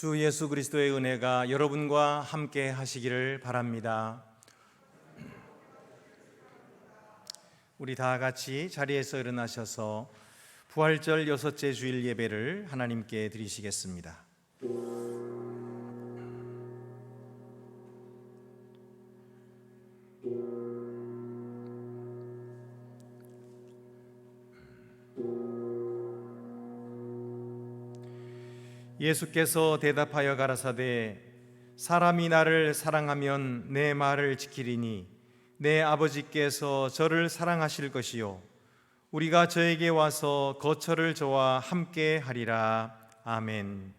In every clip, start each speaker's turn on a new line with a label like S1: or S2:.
S1: 주 예수 그리스도의 은혜가 여러분과 함께 하시기를 바랍니다. 우리 다 같이 자리에서 일어나셔서 부활절 여섯째 주일 예배를 하나님께 드리시겠습니다. 예수께서 대답하여 가라사대 사람이 나를 사랑하면 내 말을 지키리니 내 아버지께서 저를 사랑하실 것이요 우리가 저에게 와서 거처를 저와 함께 하리라. 아멘.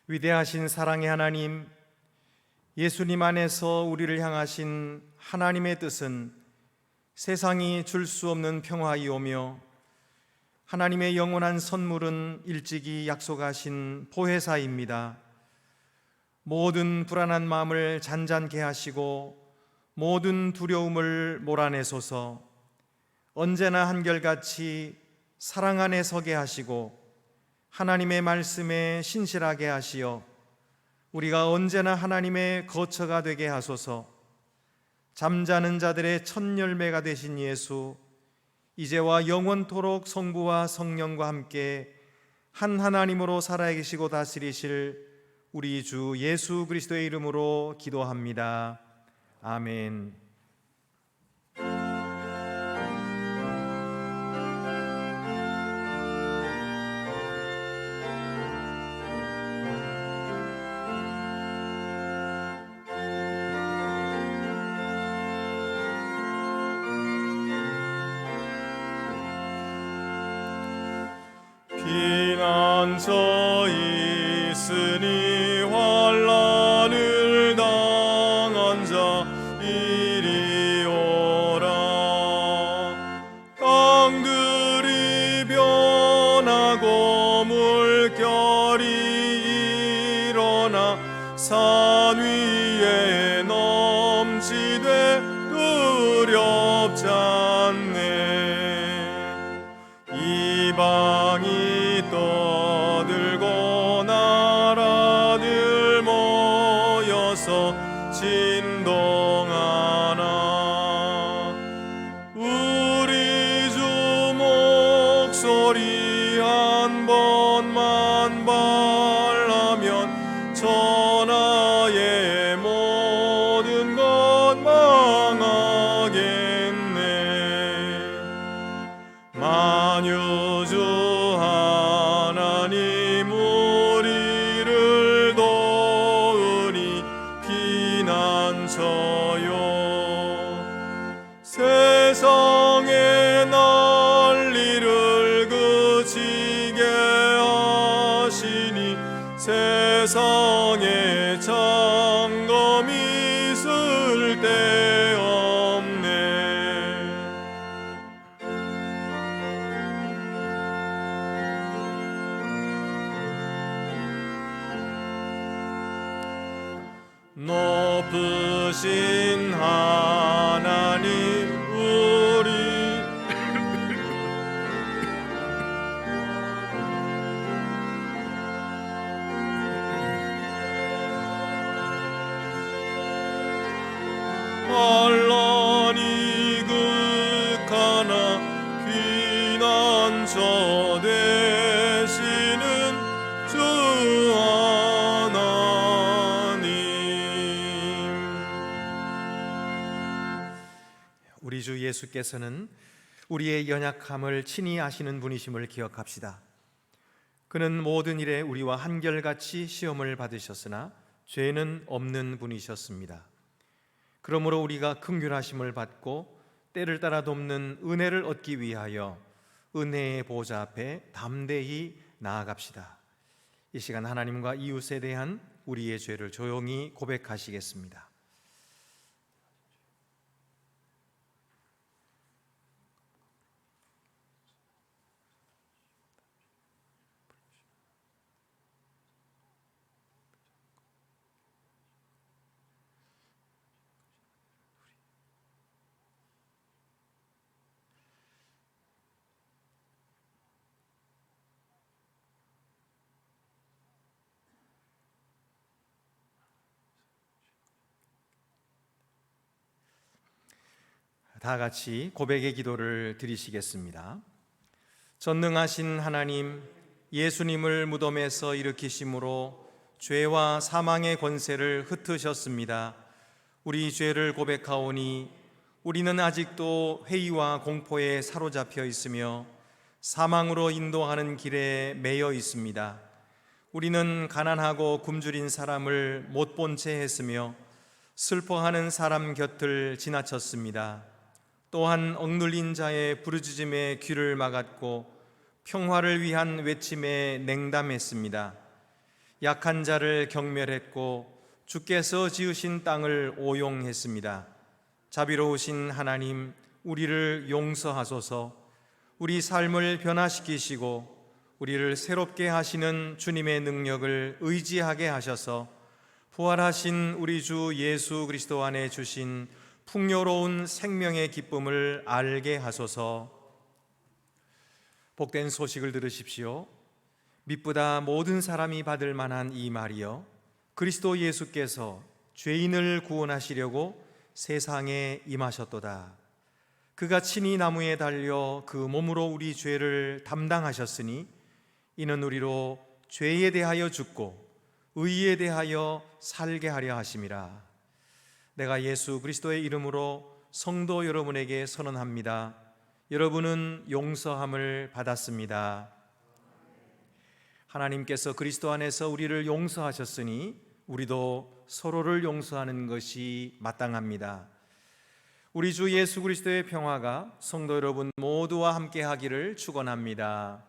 S1: 위대하신 사랑의 하나님, 예수님 안에서 우리를 향하신 하나님의 뜻은 세상이 줄 수 없는 평화이오며 하나님의 영원한 선물은 일찍이 약속하신 보혜사입니다. 모든 불안한 마음을 잔잔케 하시고 모든 두려움을 몰아내소서. 언제나 한결같이 사랑 안에 서게 하시고 하나님의 말씀에 신실하게 하시어 우리가 언제나 하나님의 거처가 되게 하소서. 잠자는 자들의 첫 열매가 되신 예수, 이제와 영원토록 성부와 성령과 함께 한 하나님으로 살아계시고 다스리실 우리 주 예수 그리스도의 이름으로 기도합니다. 아멘.
S2: 피난처 있으니 환난을 당한 자 이리 오라. 땅들이 변하고 물결이 일어나 산 위에 넘치되 두렵지 않네. 이방이 떠들고 나라들 모여서 진동하나. 우리 주 목소리 한 번만 발하면 천하의 모든 것 망하겠네. 만유주 하나님 우리를 도우니 피난처요. 세상의 난리를 그치게 하시니 세상에 점검이 쓸데없네. 높으신 하나님 우리 환난이 극하나 피난처 되시는 주 하나님.
S1: 우리 주 예수께서는 우리의 연약함을 친히 아시는 분이심을 기억합시다. 그는 모든 일에 우리와 한결같이 시험을 받으셨으나 죄는 없는 분이셨습니다. 그러므로 우리가 긍휼하심을 받고 때를 따라 돕는 은혜를 얻기 위하여 은혜의 보좌 앞에 담대히 나아갑시다. 이 시간 하나님과 이웃에 대한 우리의 죄를 조용히 고백하시겠습니다. 다 같이 고백의 기도를 드리시겠습니다. 전능하신 하나님, 예수님을 무덤에서 일으키심으로 죄와 사망의 권세를 흩으셨습니다. 우리 죄를 고백하오니 우리는 아직도 회의와 공포에 사로잡혀 있으며 사망으로 인도하는 길에 매여 있습니다. 우리는 가난하고 굶주린 사람을 못 본 채 했으며 슬퍼하는 사람 곁을 지나쳤습니다. 또한 억눌린 자의 부르짖음에 귀를 막았고 평화를 위한 외침에 냉담했습니다. 약한 자를 경멸했고 주께서 지으신 땅을 오용했습니다. 자비로우신 하나님, 우리를 용서하소서. 우리 삶을 변화시키시고 우리를 새롭게 하시는 주님의 능력을 의지하게 하셔서 부활하신 우리 주 예수 그리스도 안에 주신 풍요로운 생명의 기쁨을 알게 하소서. 복된 소식을 들으십시오. 미쁘다 모든 사람이 받을 만한 이 말이여, 그리스도 예수께서 죄인을 구원하시려고 세상에 임하셨도다. 그가 친히 나무에 달려 그 몸으로 우리 죄를 담당하셨으니 이는 우리로 죄에 대하여 죽고 의에 대하여 살게 하려 하심이라. 내가 예수 그리스도의 이름으로 성도 여러분에게 선언합니다. 여러분은 용서함을 받았습니다. 하나님께서 그리스도 안에서 우리를 용서하셨으니 우리도 서로를 용서하는 것이 마땅합니다. 우리 주 예수 그리스도의 평화가 성도 여러분 모두와 함께 하기를 축원합니다.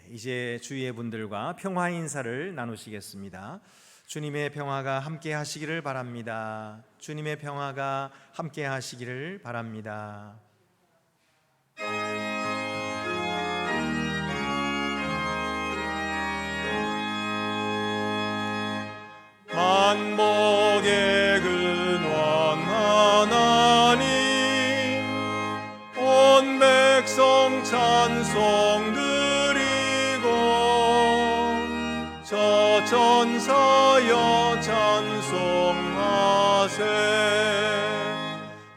S1: 이제 주위의 분들과 평화 인사를 나누시겠습니다. 주님의 평화가 함께 하시기를 바랍니다. 주님의 평화가 함께 하시기를 바랍니다.
S2: 만복의 근원 하나님, 온 백성 찬송 드리고 저 천사여 찬송하세.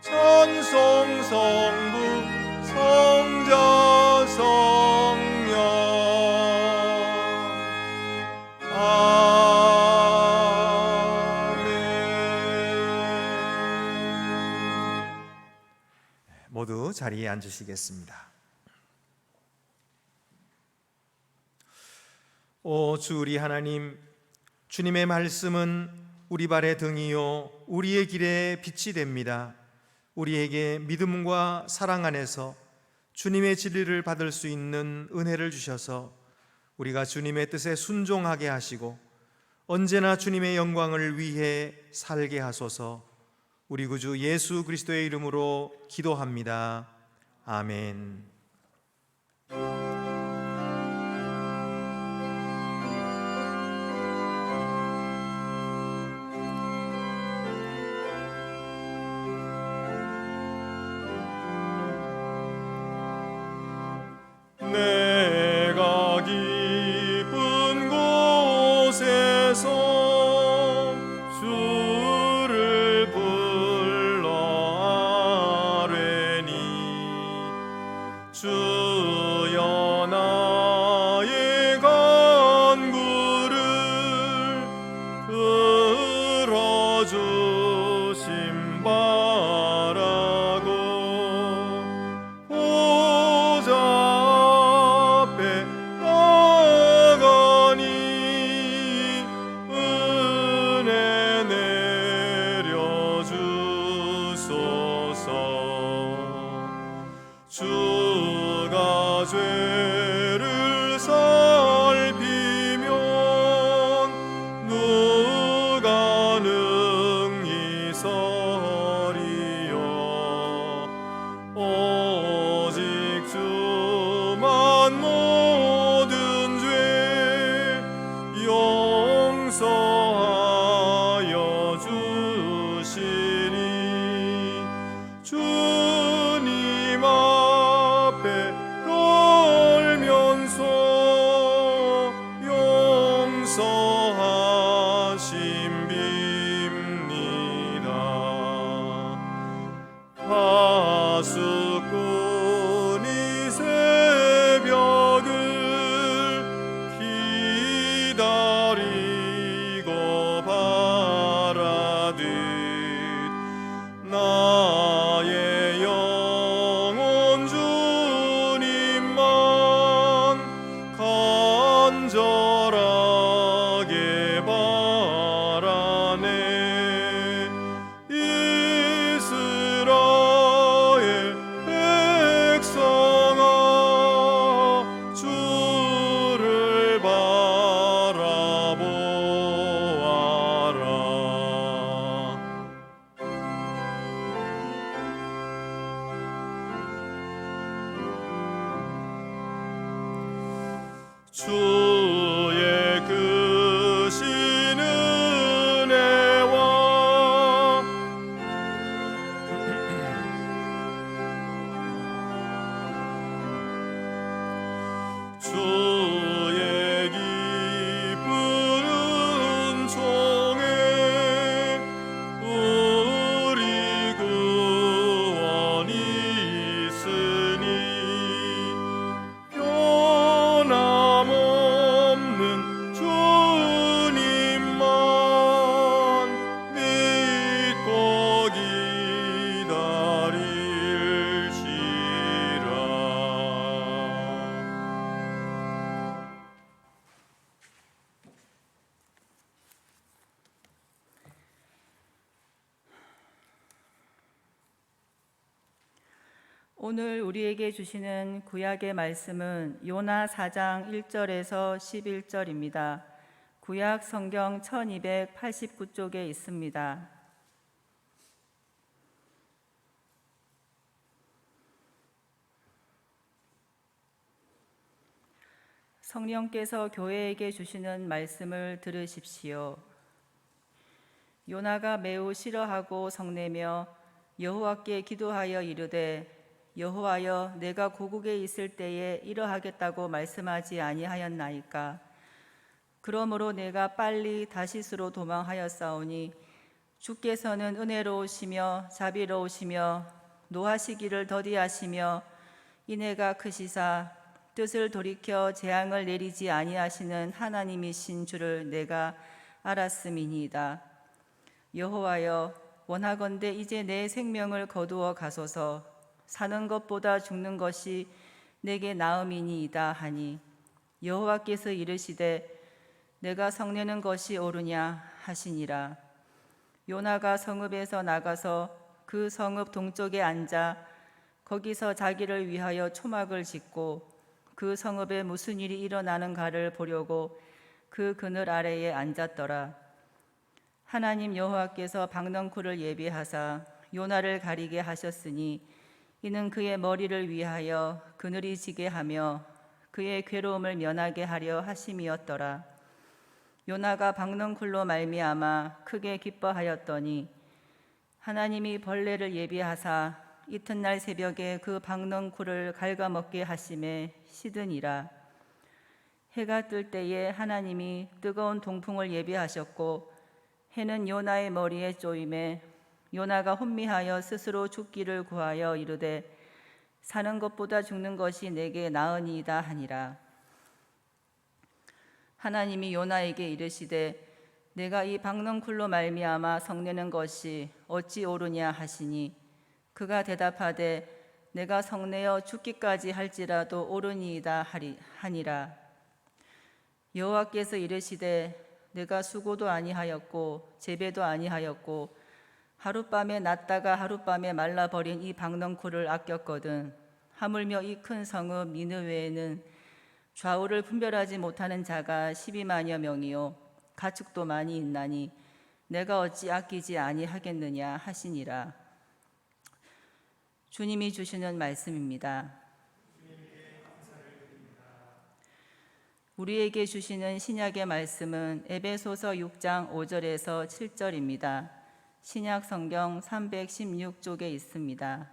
S2: 찬송 성부 성자 성령 아멘.
S1: 모두 자리에 앉으시겠습니다. 오 주 우리 하나님, 주님의 말씀은 우리 발의 등이요 우리의 길에 빛이 됩니다. 우리에게 믿음과 사랑 안에서 주님의 진리를 받을 수 있는 은혜를 주셔서 우리가 주님의 뜻에 순종하게 하시고 언제나 주님의 영광을 위해 살게 하소서. 우리 구주 예수 그리스도의 이름으로 기도합니다. 아멘.
S2: 내가 기쁜 곳에서 주를 불러 아뢰니 능히 서리요. 오직 주만 모든 죄 용서하여 주시니 주님 앞에 돌면서 용서하심 빕니다. 파수꾼이 새벽을 기다리고 바라듯 나의 영혼 주님만 간절하게 바라네. 이스라엘 백성아 주를 바라보아라. 주의 크신 은혜와 주의 깊은 은총에 우리 구원이 있으니 변함없는 주님만 믿고 기다릴시라.
S3: 오늘 우리에게 주시는 구약의 말씀은 요나 4장 1절에서 11절입니다. 구약 성경 1289쪽에 있습니다. 성령께서 교회에게 주시는 말씀을 들으십시오. 요나가 매우 싫어하고 성내며 여호와께 기도하여 이르되 여호와여 내가 고국에 있을 때에 이러하겠다고 말씀하지 아니하였나이까. 그러므로 내가 빨리 다시스로 도망하였사오니 주께서는 은혜로우시며 자비로우시며 노하시기를 더디하시며 인애가 크시사 뜻을 돌이켜 재앙을 내리지 아니하시는 하나님이신 줄을 내가 알았음이니이다. 여호와여 원하건대 이제 내 생명을 거두어 가소서. 사는 것보다 죽는 것이 내게 나음이니이다 하니 여호와께서 이르시되 내가 성내는 것이 옳으냐 하시니라. 요나가 성읍에서 나가서 그 성읍 동쪽에 앉아 거기서 자기를 위하여 초막을 짓고 그 성읍에 무슨 일이 일어나는가를 보려고 그 그늘 아래에 앉았더라. 하나님 여호와께서 박넝쿨을 예비하사 요나를 가리게 하셨으니 이는 그의 머리를 위하여 그늘이 지게 하며 그의 괴로움을 면하게 하려 하심이었더라. 요나가 박넝쿨로 말미암아 크게 기뻐하였더니 하나님이 벌레를 예비하사 이튿날 새벽에 그 박넝쿨을 갉아먹게 하심에 시드니라. 해가 뜰 때에 하나님이 뜨거운 동풍을 예비하셨고 해는 요나의 머리에 쪼임에 요나가 혼미하여 스스로 죽기를 구하여 이르되 사는 것보다 죽는 것이 내게 나으니이다 하니라. 하나님이 요나에게 이르시되 내가 이 박넝쿨로 말미암아 성내는 것이 어찌 옳으냐 하시니 그가 대답하되 내가 성내어 죽기까지 할지라도 옳으니이다 하니라. 여호와께서 이르시되 내가 수고도 아니하였고 재배도 아니하였고 하룻밤에 났다가 하룻밤에 말라버린 이 박넝쿨을 아꼈거든. 하물며 이 큰 성읍 니느웨에는 좌우를 분별하지 못하는 자가 12만여 명이요 가축도 많이 있나니 내가 어찌 아끼지 아니하겠느냐 하시니라. 주님이 주시는 말씀입니다. 우리에게 주시는 신약의 말씀은 에베소서 6장 5절에서 7절입니다. 신약 성경 316쪽에 있습니다.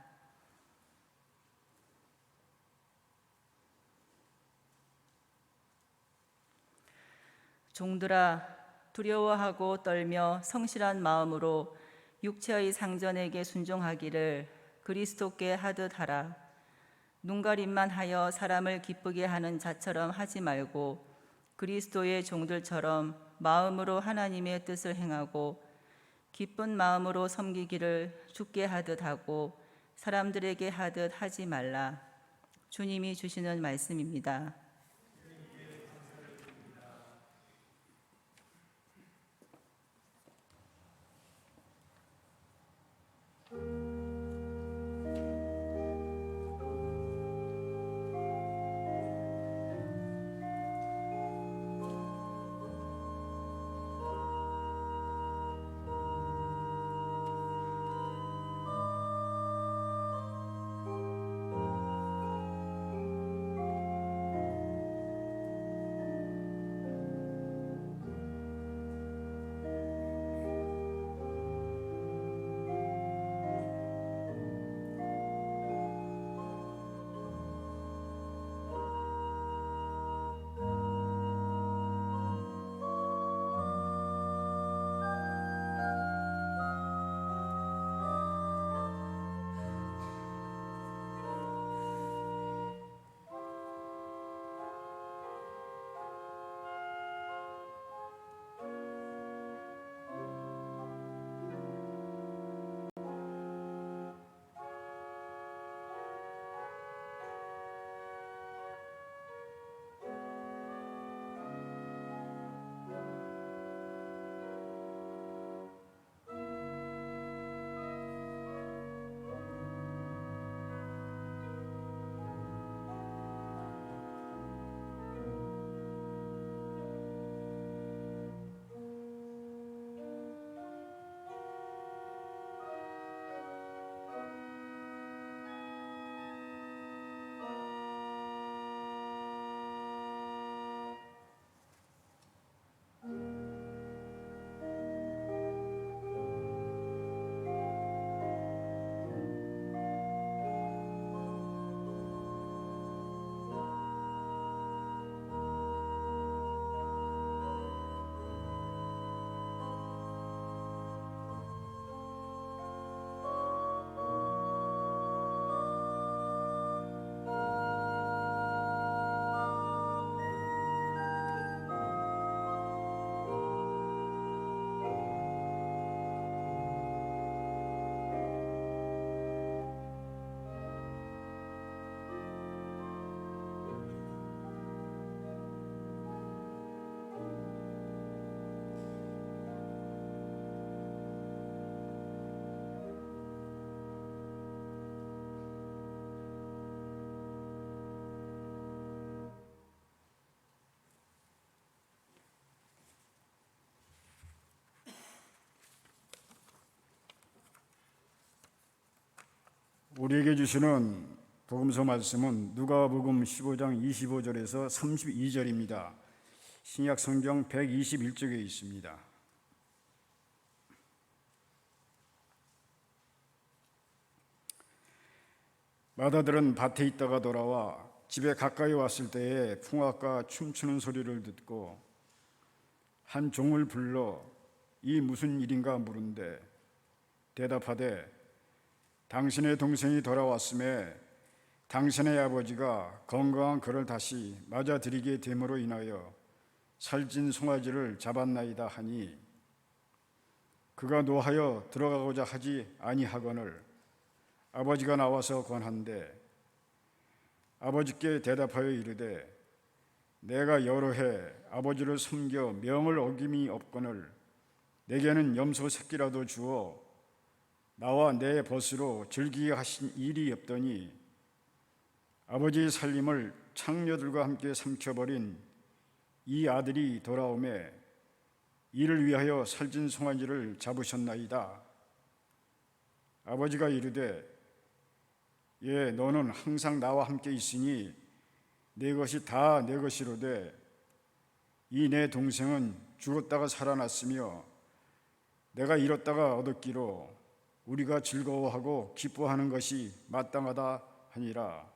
S3: 종들아, 두려워하고 떨며 성실한 마음으로 육체의 상전에게 순종하기를 그리스도께 하듯 하라. 눈가림만 하여 사람을 기쁘게 하는 자처럼 하지 말고 그리스도의 종들처럼 마음으로 하나님의 뜻을 행하고 기쁜 마음으로 섬기기를 주께 하듯 하고 사람들에게 하듯 하지 말라. 주님이 주시는 말씀입니다.
S4: 우리에게 주시는 복음서 말씀은 누가복음 15장 25절에서 32절입니다. 신약 성경 121쪽에 있습니다. 마다들은 밭에 있다가 돌아와 집에 가까이 왔을 때에 풍악과 춤추는 소리를 듣고 한 종을 불러 이 무슨 일인가 물은데 대답하되 당신의 동생이 돌아왔음에 당신의 아버지가 건강한 그를 다시 맞아들이게 됨으로 인하여 살찐 송아지를 잡았나이다 하니 그가 노하여 들어가고자 하지 아니하거늘 아버지가 나와서 권한대 아버지께 대답하여 이르되 내가 여러 해 아버지를 섬겨 명을 어김이 없거늘 내게는 염소 새끼라도 주어 나와 내 벗으로 즐기게 하신 일이 없더니 아버지의 살림을 창녀들과 함께 삼켜버린 이 아들이 돌아오매 이를 위하여 살찐 송아지를 잡으셨나이다. 아버지가 이르되 예 너는 항상 나와 함께 있으니 내 것이 다 내 것이로되 이 내 동생은 죽었다가 살아났으며 내가 잃었다가 얻었기로 우리가 즐거워하고 기뻐하는 것이 마땅하다 하니라.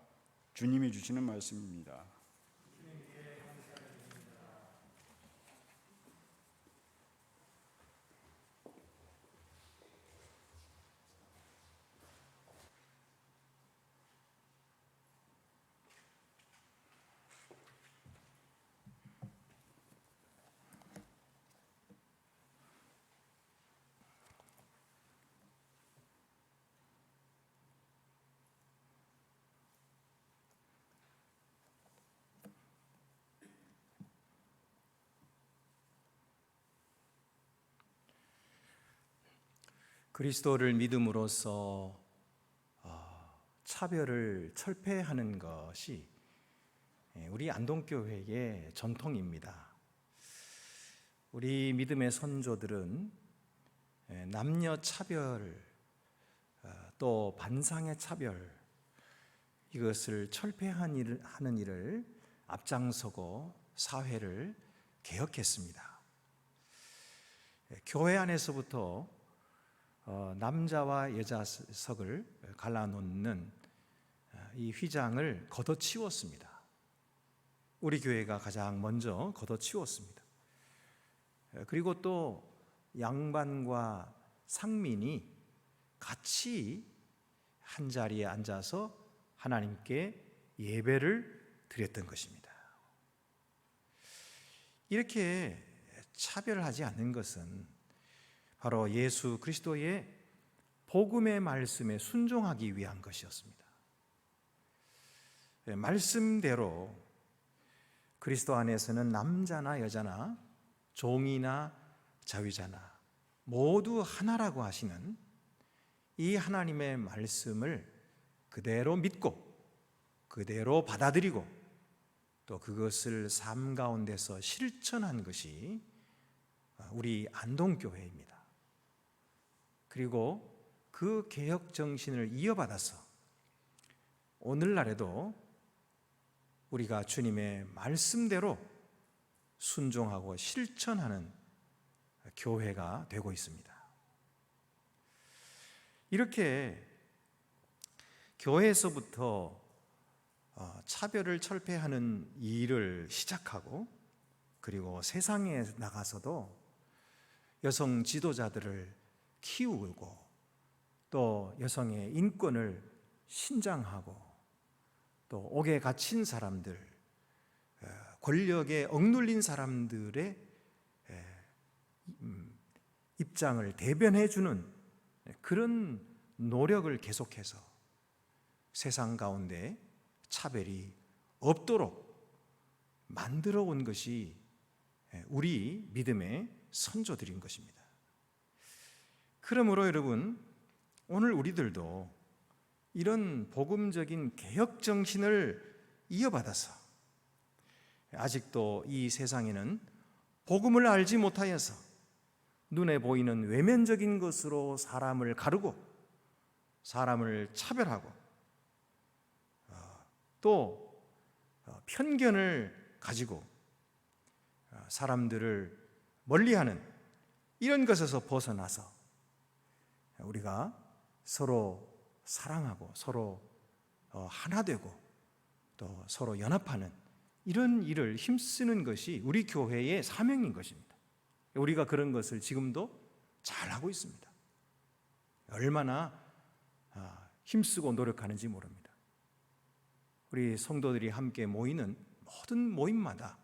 S4: 주님이 주시는 말씀입니다.
S1: 그리스도를 믿음으로써 차별을 철폐하는 것이 우리 안동교회의 전통입니다. 우리 믿음의 선조들은 남녀 차별 또 반상의 차별 이것을 철폐하는 일을 앞장서고 사회를 개혁했습니다. 교회 안에서부터 남자와 여자석을 갈라놓는 이 휘장을 걷어치웠습니다. 우리 교회가 가장 먼저 걷어치웠습니다. 그리고 또 양반과 상민이 같이 한 자리에 앉아서 하나님께 예배를 드렸던 것입니다. 이렇게 차별하지 않는 것은 바로 예수 그리스도의 복음의 말씀에 순종하기 위한 것이었습니다. 말씀대로 그리스도 안에서는 남자나 여자나 종이나 자유자나 모두 하나라고 하시는 이 하나님의 말씀을 그대로 믿고 그대로 받아들이고 또 그것을 삶 가운데서 실천한 것이 우리 안동교회입니다. 그리고 그 개혁 정신을 이어받아서 오늘날에도 우리가 주님의 말씀대로 순종하고 실천하는 교회가 되고 있습니다. 이렇게 교회에서부터 차별을 철폐하는 일을 시작하고 그리고 세상에 나가서도 여성 지도자들을 키우고 또 여성의 인권을 신장하고 또 옥에 갇힌 사람들, 권력에 억눌린 사람들의 입장을 대변해 주는 그런 노력을 계속해서 세상 가운데 차별이 없도록 만들어 온 것이 우리 믿음의 선조들인 것입니다. 그러므로 여러분, 오늘 우리들도 이런 복음적인 개혁 정신을 이어받아서 아직도 이 세상에는 복음을 알지 못하여서 눈에 보이는 외면적인 것으로 사람을 가르고 사람을 차별하고 또 편견을 가지고 사람들을 멀리하는 이런 것에서 벗어나서 우리가 서로 사랑하고 서로 하나 되고 또 서로 연합하는 이런 일을 힘쓰는 것이 우리 교회의 사명인 것입니다. 우리가 그런 것을 지금도 잘하고 있습니다. 얼마나 힘쓰고 노력하는지 모릅니다. 우리 성도들이 함께 모이는 모든 모임마다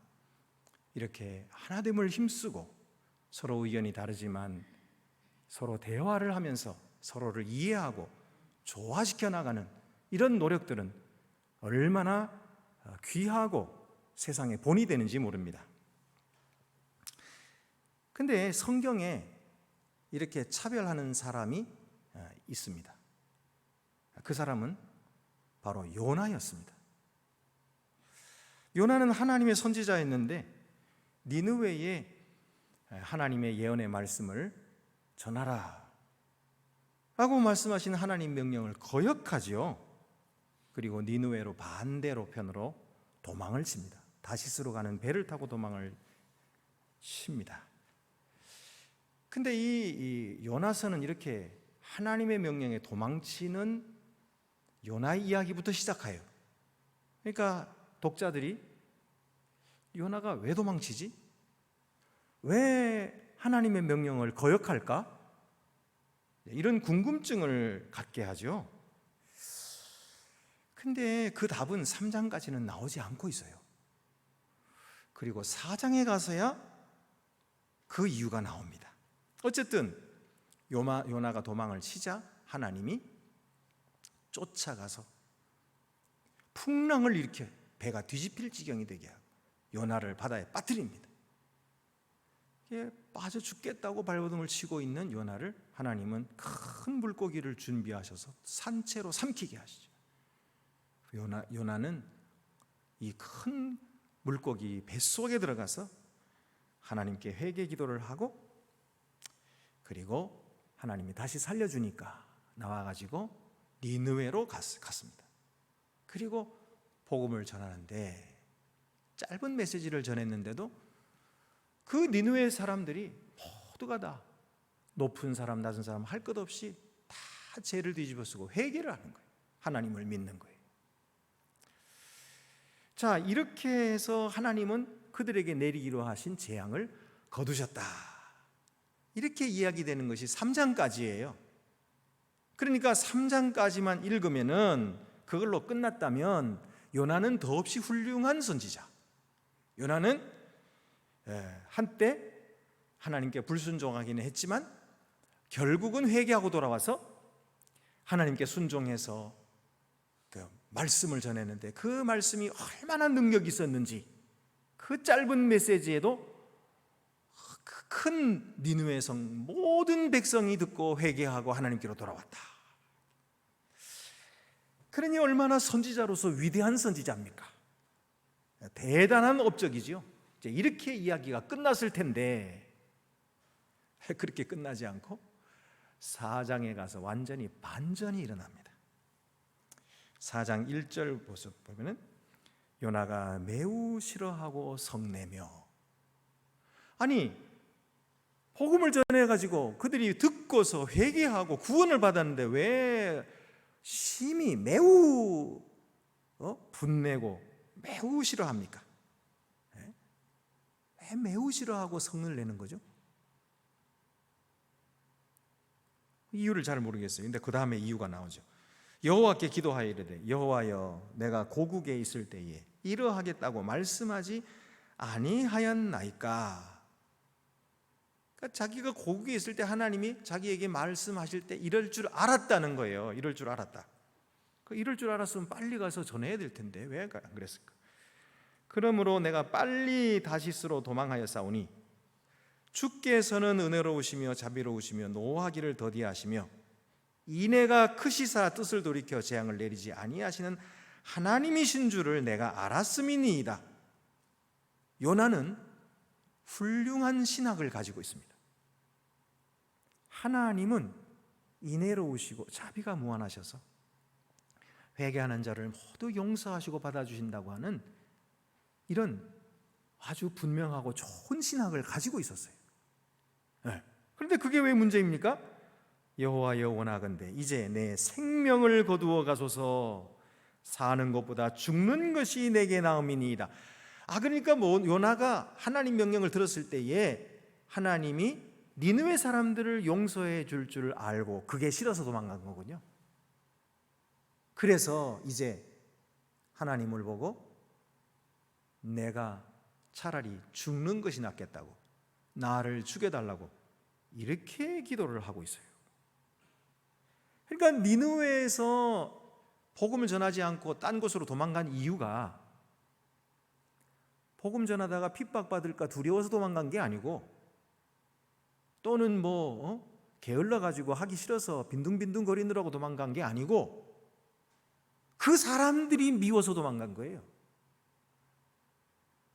S1: 이렇게 하나됨을 힘쓰고 서로 의견이 다르지만 서로 대화를 하면서 서로를 이해하고 조화시켜 나가는 이런 노력들은 얼마나 귀하고 세상에 본이 되는지 모릅니다. 근데 성경에 이렇게 차별하는 사람이 있습니다. 그 사람은 바로 요나였습니다. 요나는 하나님의 선지자였는데 니느웨에 하나님의 예언의 말씀을 전하라 라고 말씀하신 하나님 명령을 거역하지요. 그리고 니느웨로 반대로 편으로 도망을 칩니다. 다시스로 가는 배를 타고 도망을 칩니다. 근데 이 요나서는 이렇게 하나님의 명령에 도망치는 요나의 이야기부터 시작해요. 그러니까 독자들이 요나가 왜 도망치지? 왜 하나님의 명령을 거역할까? 이런 궁금증을 갖게 하죠. 근데 그 답은 3장까지는 나오지 않고 있어요. 그리고 4장에 가서야 그 이유가 나옵니다. 어쨌든 요나가 도망을 치자 하나님이 쫓아가서 풍랑을 일으켜 배가 뒤집힐 지경이 되게 하고 요나를 바다에 빠뜨립니다. 빠져 죽겠다고 발버둥을 치고 있는 요나를 하나님은 큰 물고기를 준비하셔서 산채로 삼키게 하시죠. 요나는 이 큰 물고기 뱃속에 들어가서 하나님께 회개 기도를 하고, 그리고 하나님이 다시 살려주니까 나와가지고 니느웨로 갔습니다. 그리고 복음을 전하는데, 짧은 메시지를 전했는데도 그 니느웨 사람들이 모두가 다 높은 사람 낮은 사람 할 것 없이 다 죄를 뒤집어쓰고 회개를 하는 거예요. 하나님을 믿는 거예요. 자, 이렇게 해서 하나님은 그들에게 내리기로 하신 재앙을 거두셨다, 이렇게 이야기되는 것이 3장까지예요. 그러니까 3장까지만 읽으면은, 그걸로 끝났다면 요나는 더없이 훌륭한 선지자, 요나는 한때 하나님께 불순종하기는 했지만 결국은 회개하고 돌아와서 하나님께 순종해서 그 말씀을 전했는데, 그 말씀이 얼마나 능력이 있었는지 그 짧은 메시지에도 그 큰 니느웨 성 모든 백성이 듣고 회개하고 하나님께로 돌아왔다. 그러니 얼마나 선지자로서 위대한 선지자입니까? 대단한 업적이지요. 이제 이렇게 이야기가 끝났을 텐데 그렇게 끝나지 않고 4장에 가서 완전히 반전이 일어납니다. 4장 1절 보면은 요나가 매우 싫어하고 성내며, 아니 복음을 전해가지고 그들이 듣고서 회개하고 구원을 받았는데 왜 심히 매우 분내고 매우 싫어합니까? 왜 매우 싫어하고 성을 내는 거죠? 이유를 잘 모르겠어요. 근데 그 다음에 이유가 나오죠. 여호와께 기도하여 이르되, 여호와여, 내가 고국에 있을 때에 이러하겠다고 말씀하지 아니하였나이까? 그러니까 자기가 고국에 있을 때 하나님이 자기에게 말씀하실 때 이럴 줄 알았다는 거예요. 이럴 줄 알았다. 이럴 줄 알았으면 빨리 가서 전해야 될 텐데 왜 안 그랬을까? 그러므로 내가 빨리 다시스로 도망하였사오니 주께서는 은혜로우시며 자비로우시며 노하기를 더디하시며 이내가 크시사 뜻을 돌이켜 재앙을 내리지 아니하시는 하나님이신 줄을 내가 알았음이니이다. 요나는 훌륭한 신학을 가지고 있습니다. 하나님은 인애로우시고 자비가 무한하셔서 회개하는 자를 모두 용서하시고 받아주신다고 하는 이런 아주 분명하고 좋은 신학을 가지고 있었어요. 그런데 그게 왜 문제입니까? 여호와여, 원하건대 이제 내 생명을 거두어 가소서. 사는 것보다 죽는 것이 내게 나음이니이다. 그러니까 요나가 하나님 명령을 들었을 때에 하나님이 니느웨 사람들을 용서해 줄 줄 알고 그게 싫어서 도망간 거군요. 그래서 이제 하나님을 보고 내가 차라리 죽는 것이 낫겠다고, 나를 죽여달라고 이렇게 기도를 하고 있어요. 그러니까 니느웨에서 복음을 전하지 않고 딴 곳으로 도망간 이유가 복음 전하다가 핍박받을까 두려워서 도망간 게 아니고, 또는 게을러가지고 하기 싫어서 빈둥빈둥 거리느라고 도망간 게 아니고, 그 사람들이 미워서 도망간 거예요.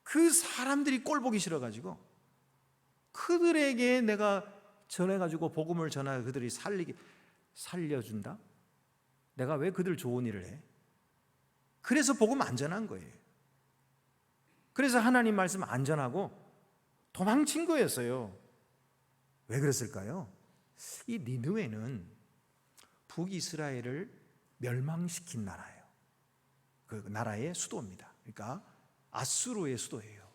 S1: 그 사람들이 꼴 보기 싫어가지고 그들에게 내가 전해가지고 복음을 전하여 그들이 살려준다? 내가 왜 그들 좋은 일을 해? 그래서 복음 안 전한 거예요. 그래서 하나님 말씀 안 전하고 도망친 거였어요. 왜 그랬을까요? 이 니느웨는 북이스라엘을 멸망시킨 나라예요. 그 나라의 수도입니다. 그러니까 아수르의 수도예요.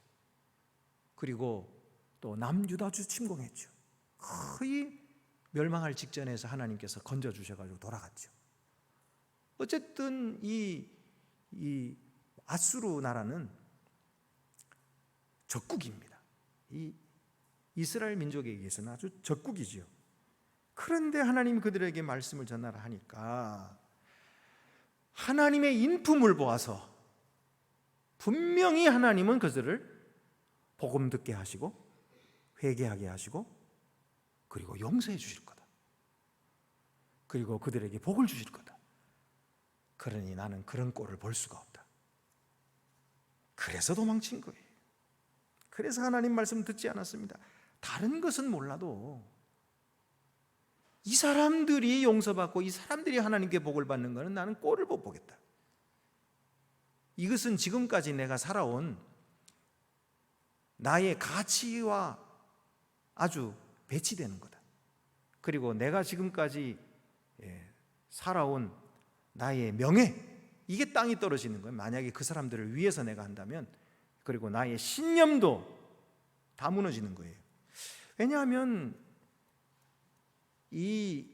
S1: 그리고 또 남유다주 침공했죠. 거의 멸망할 직전에서 하나님께서 건져주셔가지고 돌아갔죠. 어쨌든 이 아수르 나라는 적국입니다. 이 이스라엘 민족에게서는 아주 적국이지요. 그런데 하나님이 그들에게 말씀을 전하라 하니까 하나님의 인품을 보아서 분명히 하나님은 그들을 복음 듣게 하시고 회개하게 하시고 그리고 용서해 주실 거다. 그리고 그들에게 복을 주실 거다. 그러니 나는 그런 꼴을 볼 수가 없다. 그래서 도망친 거예요. 그래서 하나님 말씀 듣지 않았습니다. 다른 것은 몰라도 이 사람들이 용서받고 이 사람들이 하나님께 복을 받는 것은 나는 꼴을 못 보겠다. 이것은 지금까지 내가 살아온 나의 가치와 아주 배치되는 거다. 그리고 내가 지금까지 살아온 나의 명예, 이게 땅이 떨어지는 거예요. 만약에 그 사람들을 위해서 내가 한다면, 그리고 나의 신념도 다 무너지는 거예요. 왜냐하면 이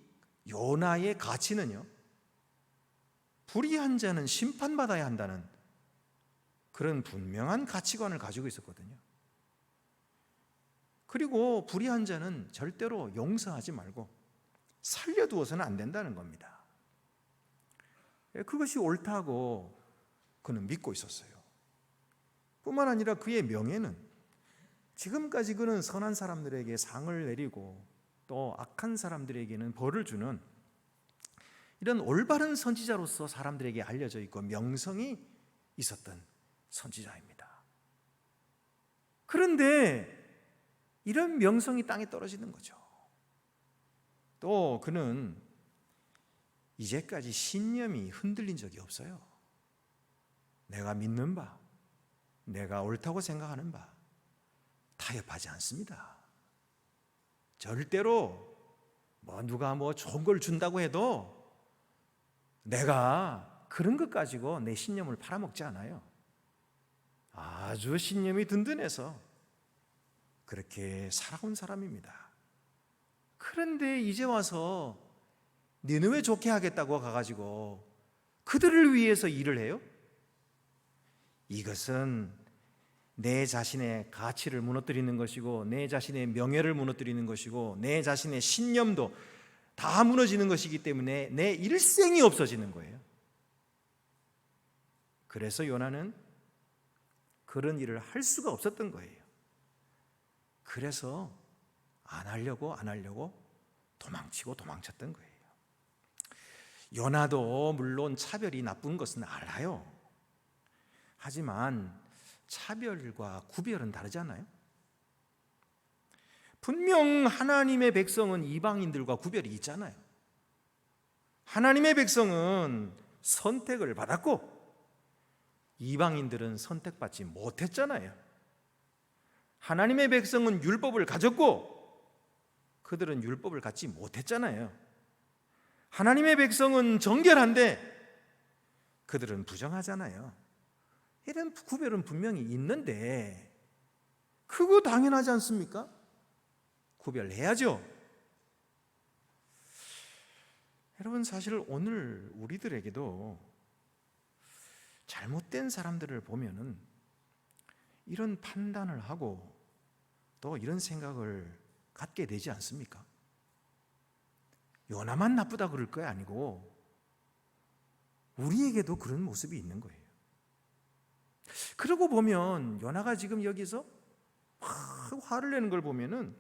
S1: 요나의 가치는요, 불의한 자는 심판받아야 한다는 그런 분명한 가치관을 가지고 있었거든요. 그리고 불의한 자는 절대로 용서하지 말고 살려두어서는 안 된다는 겁니다. 그것이 옳다고 그는 믿고 있었어요. 뿐만 아니라 그의 명예는, 지금까지 그는 선한 사람들에게 상을 내리고 또 악한 사람들에게는 벌을 주는 이런 올바른 선지자로서 사람들에게 알려져 있고 명성이 있었던 선지자입니다. 그런데 이런 명성이 땅에 떨어지는 거죠. 또 그는 이제까지 신념이 흔들린 적이 없어요. 내가 믿는 바, 내가 옳다고 생각하는 바 타협하지 않습니다. 절대로 누가 좋은 걸 준다고 해도 내가 그런 것 가지고 내 신념을 팔아먹지 않아요. 아주 신념이 든든해서 그렇게 살아온 사람입니다. 그런데 이제 와서 니느웨 좋게 하겠다고 가가지고 그들을 위해서 일을 해요? 이것은 내 자신의 가치를 무너뜨리는 것이고 내 자신의 명예를 무너뜨리는 것이고 내 자신의 신념도 다 무너지는 것이기 때문에 내 일생이 없어지는 거예요. 그래서 요나는 그런 일을 할 수가 없었던 거예요. 그래서 안 하려고 도망치고 도망쳤던 거예요. 요나도 물론 차별이 나쁜 것은 알아요. 하지만 차별과 구별은 다르잖아요. 분명 하나님의 백성은 이방인들과 구별이 있잖아요. 하나님의 백성은 선택을 받았고 이방인들은 선택받지 못했잖아요. 하나님의 백성은 율법을 가졌고 그들은 율법을 갖지 못했잖아요. 하나님의 백성은 정결한데 그들은 부정하잖아요. 이런 구별은 분명히 있는데 그거 당연하지 않습니까? 구별해야죠. 여러분, 사실 오늘 우리들에게도 잘못된 사람들을 보면은 이런 판단을 하고 또 이런 생각을 갖게 되지 않습니까? 요나만 나쁘다 그럴 거 아니고 우리에게도 그런 모습이 있는 거예요. 그러고 보면 요나가 지금 여기서 화를 내는 걸 보면은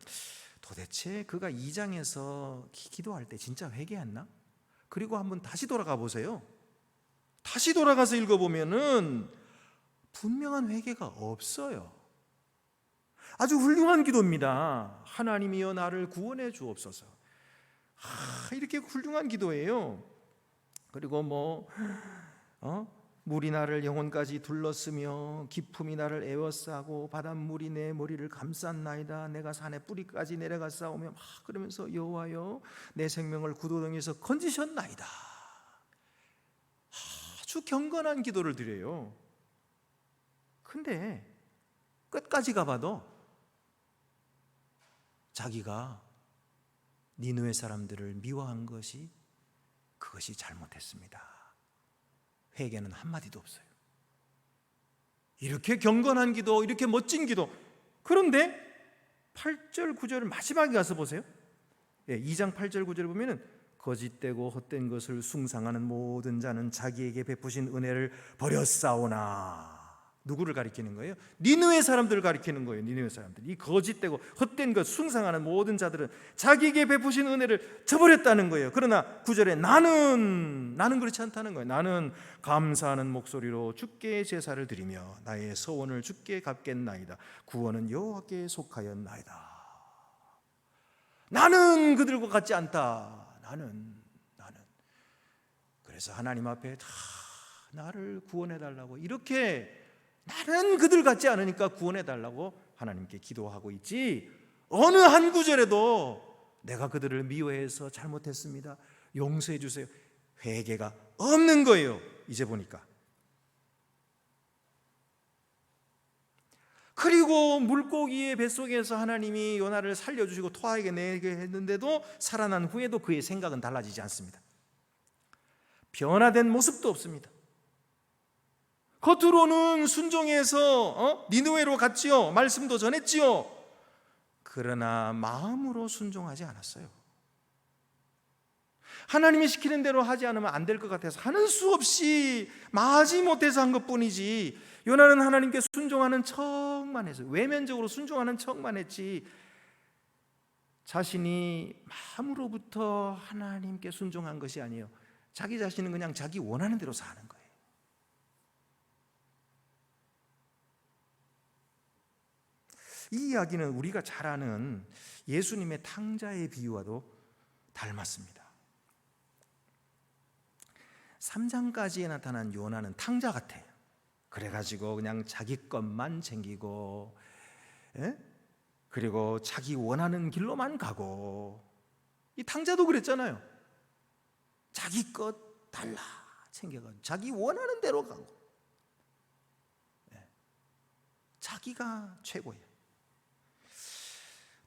S1: 도대체 그가 2장에서 기도할 때 진짜 회개했나? 그리고 한번 다시 돌아가 보세요. 다시 돌아가서 읽어보면은 분명한 회개가 없어요. 아주 훌륭한 기도입니다. 하나님이여 나를 구원해 주옵소서. 이렇게 훌륭한 기도예요. 그리고 물이 나를 영혼까지 둘렀으며 기품이 나를 에워싸고 바닷물이 내 머리를 감쌌나이다. 내가 산의 뿌리까지 내려가 싸우며 그러면서 여호와여 내 생명을 구도등에서 건지셨나이다. 아주 경건한 기도를 드려요. 근데 끝까지 가봐도 자기가 니느웨 사람들을 미워한 것이 그것이 잘못했습니다. 회개는 한마디도 없어요. 이렇게 경건한 기도, 이렇게 멋진 기도. 그런데 8절 9절 마지막에 가서 보세요. 2장 8절 9절을 보면은 거짓되고 헛된 것을 숭상하는 모든 자는 자기에게 베푸신 은혜를 버렸사오나. 누구를 가리키는 거예요? 니느웨 사람들을 가리키는 거예요. 니느웨 사람들. 이 거짓되고 헛된 것 숭상하는 모든 자들은 자기에게 베푸신 은혜를 저버렸다는 거예요. 그러나 9절에 나는 그렇지 않다는 거예요. 나는 감사하는 목소리로 주께 제사를 드리며 나의 서원을 주께 갚겠나이다. 구원은 여호와께 속하였나이다. 나는 그들과 같지 않다. 나는 그래서 하나님 앞에 다 나를 구원해 달라고 이렇게 나는 그들 같지 않으니까 구원해 달라고 하나님께 기도하고 있지, 어느 한 구절에도 내가 그들을 미워해서 잘못했습니다, 용서해 주세요, 회개가 없는 거예요. 이제 보니까. 그리고 물고기의 뱃속에서 하나님이 요나를 살려주시고 토하에게 내게 했는데도 살아난 후에도 그의 생각은 달라지지 않습니다. 변화된 모습도 없습니다. 겉으로는 순종해서 니느웨로 갔지요. 말씀도 전했지요. 그러나 마음으로 순종하지 않았어요. 하나님이 시키는 대로 하지 않으면 안 될 것 같아서 하는 수 없이 마지 못해서 한 것뿐이지, 요나는 하나님께 순종하는 척만 했어요. 외면적으로 순종하는 척만 했지 자신이 마음으로부터 하나님께 순종한 것이 아니에요. 자기 자신은 그냥 자기 원하는 대로 사는 거예요. 이 이야기는 우리가 잘 아는 예수님의 탕자의 비유와도 닮았습니다. 3장까지에 나타난 요나는 탕자 같아요. 그래가지고 그냥 자기 것만 챙기고, 그리고 자기 원하는 길로만 가고, 이 탕자도 그랬잖아요. 자기 것 달라 챙겨가지고 자기 원하는 대로 가고, 자기가 최고예요.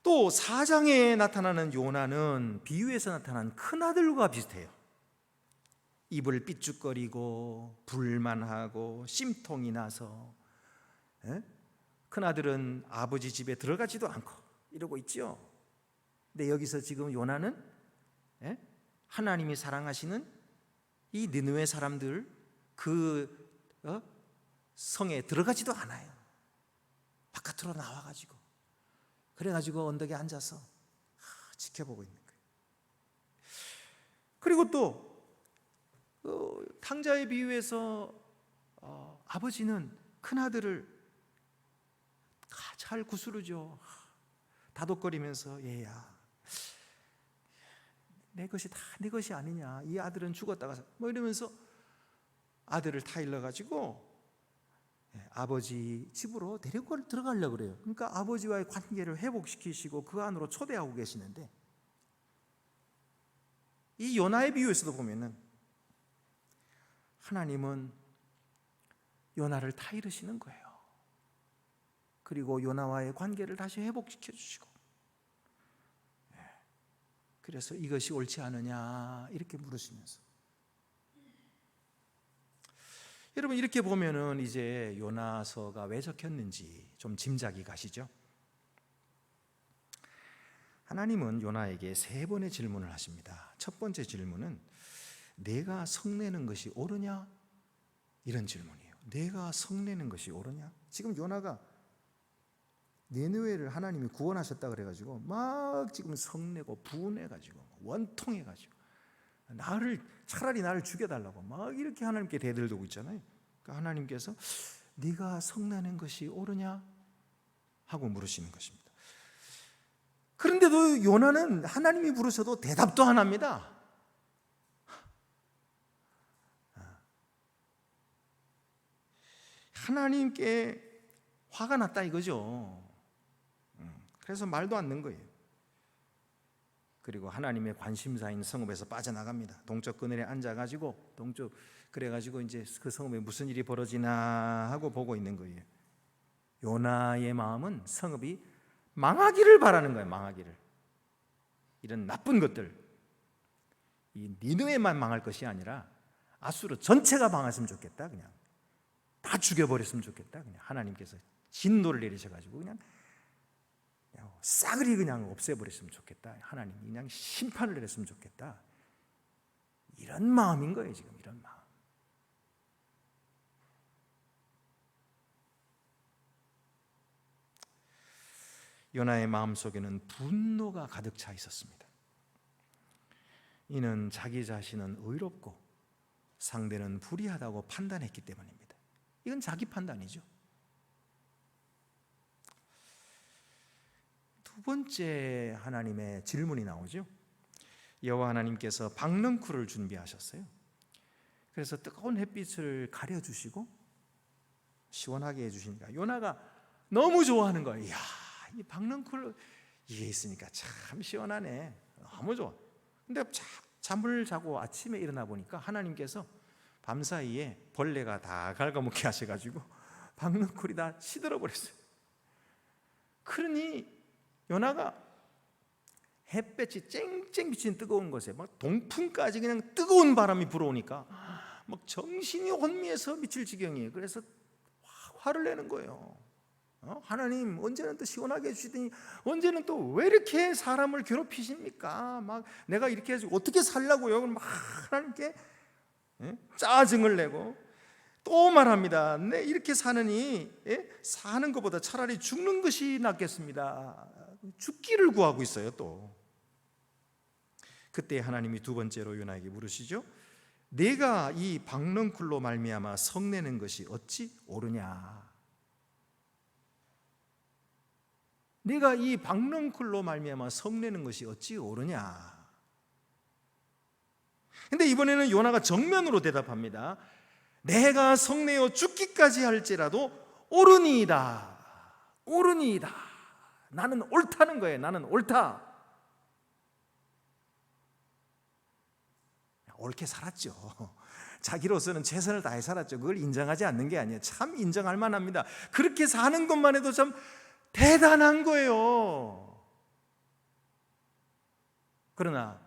S1: 또 4장에 나타나는 요나는 비유에서 나타난 큰아들과 비슷해요. 입을 삐죽거리고 불만하고 심통이 나서, 큰아들은 아버지 집에 들어가지도 않고 이러고 있죠. 근데 여기서 지금 요나는 하나님이 사랑하시는 이 니느웨 사람들 그 성에 들어가지도 않아요. 바깥으로 나와가지고, 그래가지고 언덕에 앉아서 지켜보고 있는 거예요. 그리고 또 탕자의 비유에서 아버지는 큰아들을 잘 구스르죠. 다독거리면서 얘야, 내 것이 다 네 것이 아니냐, 이 아들은 죽었다가 이러면서 아들을 타일러가지고 아버지 집으로 데리고 들어가려고 그래요. 그러니까 아버지와의 관계를 회복시키시고 그 안으로 초대하고 계시는데, 이 요나의 비유에서도 보면은 하나님은 요나를 타이르시는 거예요. 그리고 요나와의 관계를 다시 회복시켜 주시고, 그래서 이것이 옳지 않으냐 이렇게 물으시면서, 여러분 이렇게 보면은 이제 요나서가 왜 적혔는지 좀 짐작이 가시죠? 하나님은 요나에게 3번의 질문을 하십니다. 첫 번째 질문은 내가 성내는 것이 옳으냐? 이런 질문이에요. 내가 성내는 것이 옳으냐? 지금 요나가 니느웨를 하나님이 구원하셨다 그래가지고 막 지금 성내고 분해가지고 원통해가지고 차라리 나를 죽여달라고 막 이렇게 하나님께 대들고 있잖아요. 그러니까 하나님께서 네가 성내는 것이 옳으냐? 하고 물으시는 것입니다. 그런데도 요나는 하나님이 부르셔도 대답도 안 합니다. 하나님께 화가 났다 이거죠. 그래서 말도 안 는 거예요. 그리고 하나님의 관심사인 성읍에서 빠져나갑니다. 동쪽 그늘에 앉아가지고 그래가지고 이제 그 성읍에 무슨 일이 벌어지나 하고 보고 있는 거예요. 요나의 마음은 성읍이 망하기를 바라는 거예요. 망하기를. 이런 나쁜 것들, 이 니느웨만 망할 것이 아니라 아수르 전체가 망했으면 좋겠다. 그냥 다 죽여버렸으면 좋겠다. 그냥 하나님께서 진노를 내리셔가지고 그냥 싸그리 그냥 없애버렸으면 좋겠다. 하나님이 그냥 심판을 내렸으면 좋겠다. 이런 마음인 거예요. 지금 이런 마음. 요나의 마음속에는 분노가 가득 차 있었습니다. 이는 자기 자신은 의롭고 상대는 불의하다고 판단했기 때문입니다. 이건 자기 판단이죠. 두 번째 하나님의 질문이 나오죠. 여호와 하나님께서 박넝쿨을 준비하셨어요. 그래서 뜨거운 햇빛을 가려주시고 시원하게 해주시니까 요나가 너무 좋아하는 거예요. 이야, 이 박넝쿨 이게 있으니까 참 시원하네. 너무 좋아. 근데 잠을 자고 아침에 일어나 보니까 하나님께서 밤사이에 벌레가 다 갉아먹게 하셔가지고 박넝쿨이 다 시들어 버렸어요. 그러니 요나가 햇볕이 쨍쨍 비친 뜨거운 곳에 막 동풍까지 그냥 뜨거운 바람이 불어오니까 막 정신이 혼미해서 미칠 지경이에요. 그래서 화를 내는 거예요. 하나님 언제는 또 시원하게 해주시더니 언제는 또 왜 이렇게 사람을 괴롭히십니까? 막 내가 이렇게 해서 어떻게 살라고요? 막 하나님께 짜증을 내고 또 말합니다. 네, 이렇게 사느니 사는 것보다 차라리 죽는 것이 낫겠습니다. 죽기를 구하고 있어요. 또 그때 하나님이 두 번째로 요나에게 물으시죠. 내가 이 박넝쿨로 말미암아 성내는 것이 어찌 옳으냐? 내가 이 박넝쿨로 말미암아 성내는 것이 어찌 옳으냐? 근데 이번에는 요나가 정면으로 대답합니다. 내가 성내어 죽기까지 할지라도 옳으니이다. 옳으니이다. 나는 옳다는 거예요. 나는 옳다. 옳게 살았죠. 자기로서는 최선을 다해 살았죠. 그걸 인정하지 않는 게 아니에요. 참 인정할 만합니다. 그렇게 사는 것만 해도 참 대단한 거예요. 그러나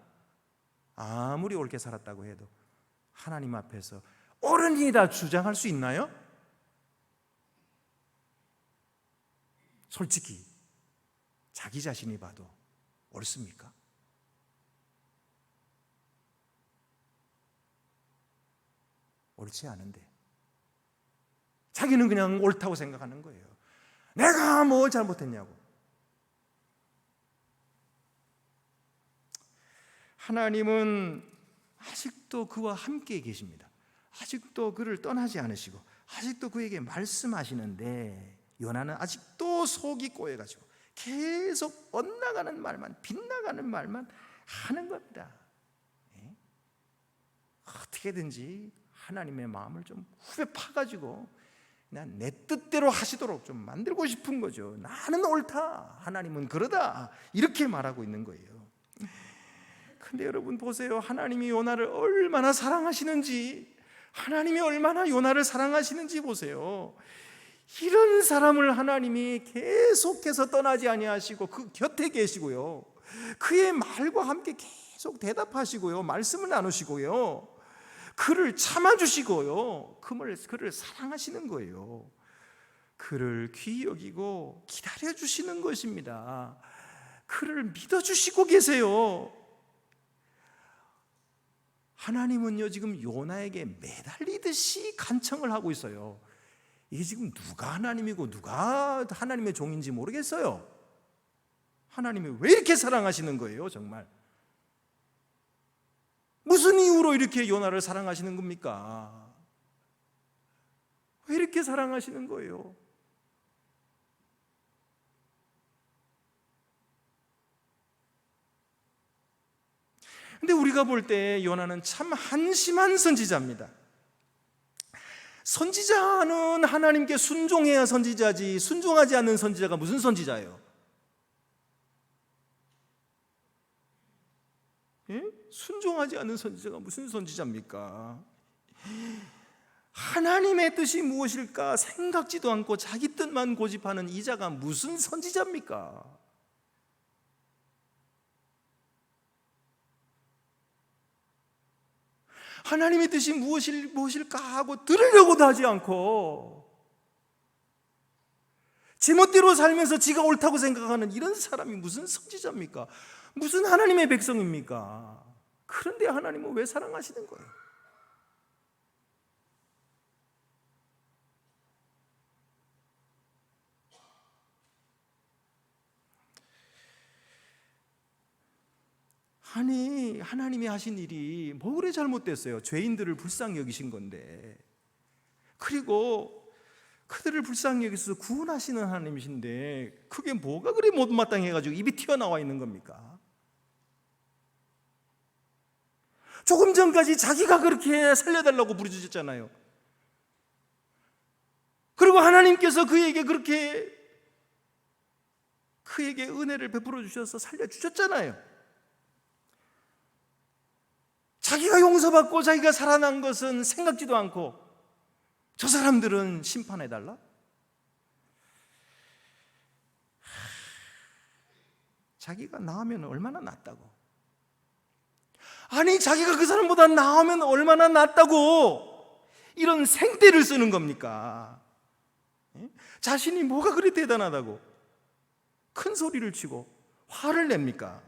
S1: 아무리 옳게 살았다고 해도 하나님 앞에서 옳으니이다 주장할 수 있나요? 솔직히 자기 자신이 봐도 옳습니까? 옳지 않은데 자기는 그냥 옳다고 생각하는 거예요. 내가 뭘 잘못했냐고. 하나님은 아직도 그와 함께 계십니다. 아직도 그를 떠나지 않으시고 아직도 그에게 말씀하시는데 요나는 아직도 속이 꼬여가지고 계속 엇나가는 말만, 빗나가는 말만 하는 겁니다. 어떻게든지 하나님의 마음을 좀 후벼 파가지고 그냥 내 뜻대로 하시도록 좀 만들고 싶은 거죠. 나는 옳다, 하나님은 그러다, 이렇게 말하고 있는 거예요. 근데 여러분 보세요. 하나님이 요나를 얼마나 사랑하시는지, 하나님이 얼마나 요나를 사랑하시는지 보세요. 이런 사람을 하나님이 계속해서 떠나지 아니하시고 그 곁에 계시고요, 그의 말과 함께 계속 대답하시고요, 말씀을 나누시고요, 그를 참아주시고요, 그를 사랑하시는 거예요. 그를 귀히 여기고 기다려주시는 것입니다. 그를 믿어주시고 계세요. 하나님은요 지금 요나에게 매달리듯이 간청을 하고 있어요. 이게 지금 누가 하나님이고 누가 하나님의 종인지 모르겠어요. 하나님이 왜 이렇게 사랑하시는 거예요? 정말 무슨 이유로 이렇게 요나를 사랑하시는 겁니까? 왜 이렇게 사랑하시는 거예요? 근데 우리가 볼 때 요나는 참 한심한 선지자입니다. 선지자는 하나님께 순종해야 선지자지, 순종하지 않는 선지자가 무슨 선지자예요? 예? 순종하지 않는 선지자가 무슨 선지자입니까? 하나님의 뜻이 무엇일까 생각지도 않고 자기 뜻만 고집하는 이 자가 무슨 선지자입니까? 하나님의 뜻이 무엇일까 하고 들으려고도 하지 않고 제멋대로 살면서 지가 옳다고 생각하는 이런 사람이 무슨 선지자입니까? 무슨 하나님의 백성입니까? 그런데 하나님은 왜 사랑하시는 거예요? 아니, 하나님이 하신 일이 뭐 그래 잘못됐어요? 죄인들을 불쌍히 여기신 건데, 그리고 그들을 불쌍히 여기서 구원하시는 하나님이신데 그게 뭐가 그리 못마땅해가지고 입이 튀어나와 있는 겁니까? 조금 전까지 자기가 그렇게 살려달라고 부르짖었잖아요. 그리고 하나님께서 그에게 은혜를 베풀어 주셔서 살려주셨잖아요. 자기가 용서받고 자기가 살아난 것은 생각지도 않고 저 사람들은 심판해달라? 자기가 나으면 얼마나 낫다고. 아니, 자기가 그 사람보다 나으면 얼마나 낫다고 이런 생떼를 쓰는 겁니까? 자신이 뭐가 그리 대단하다고 큰 소리를 치고 화를 냅니까?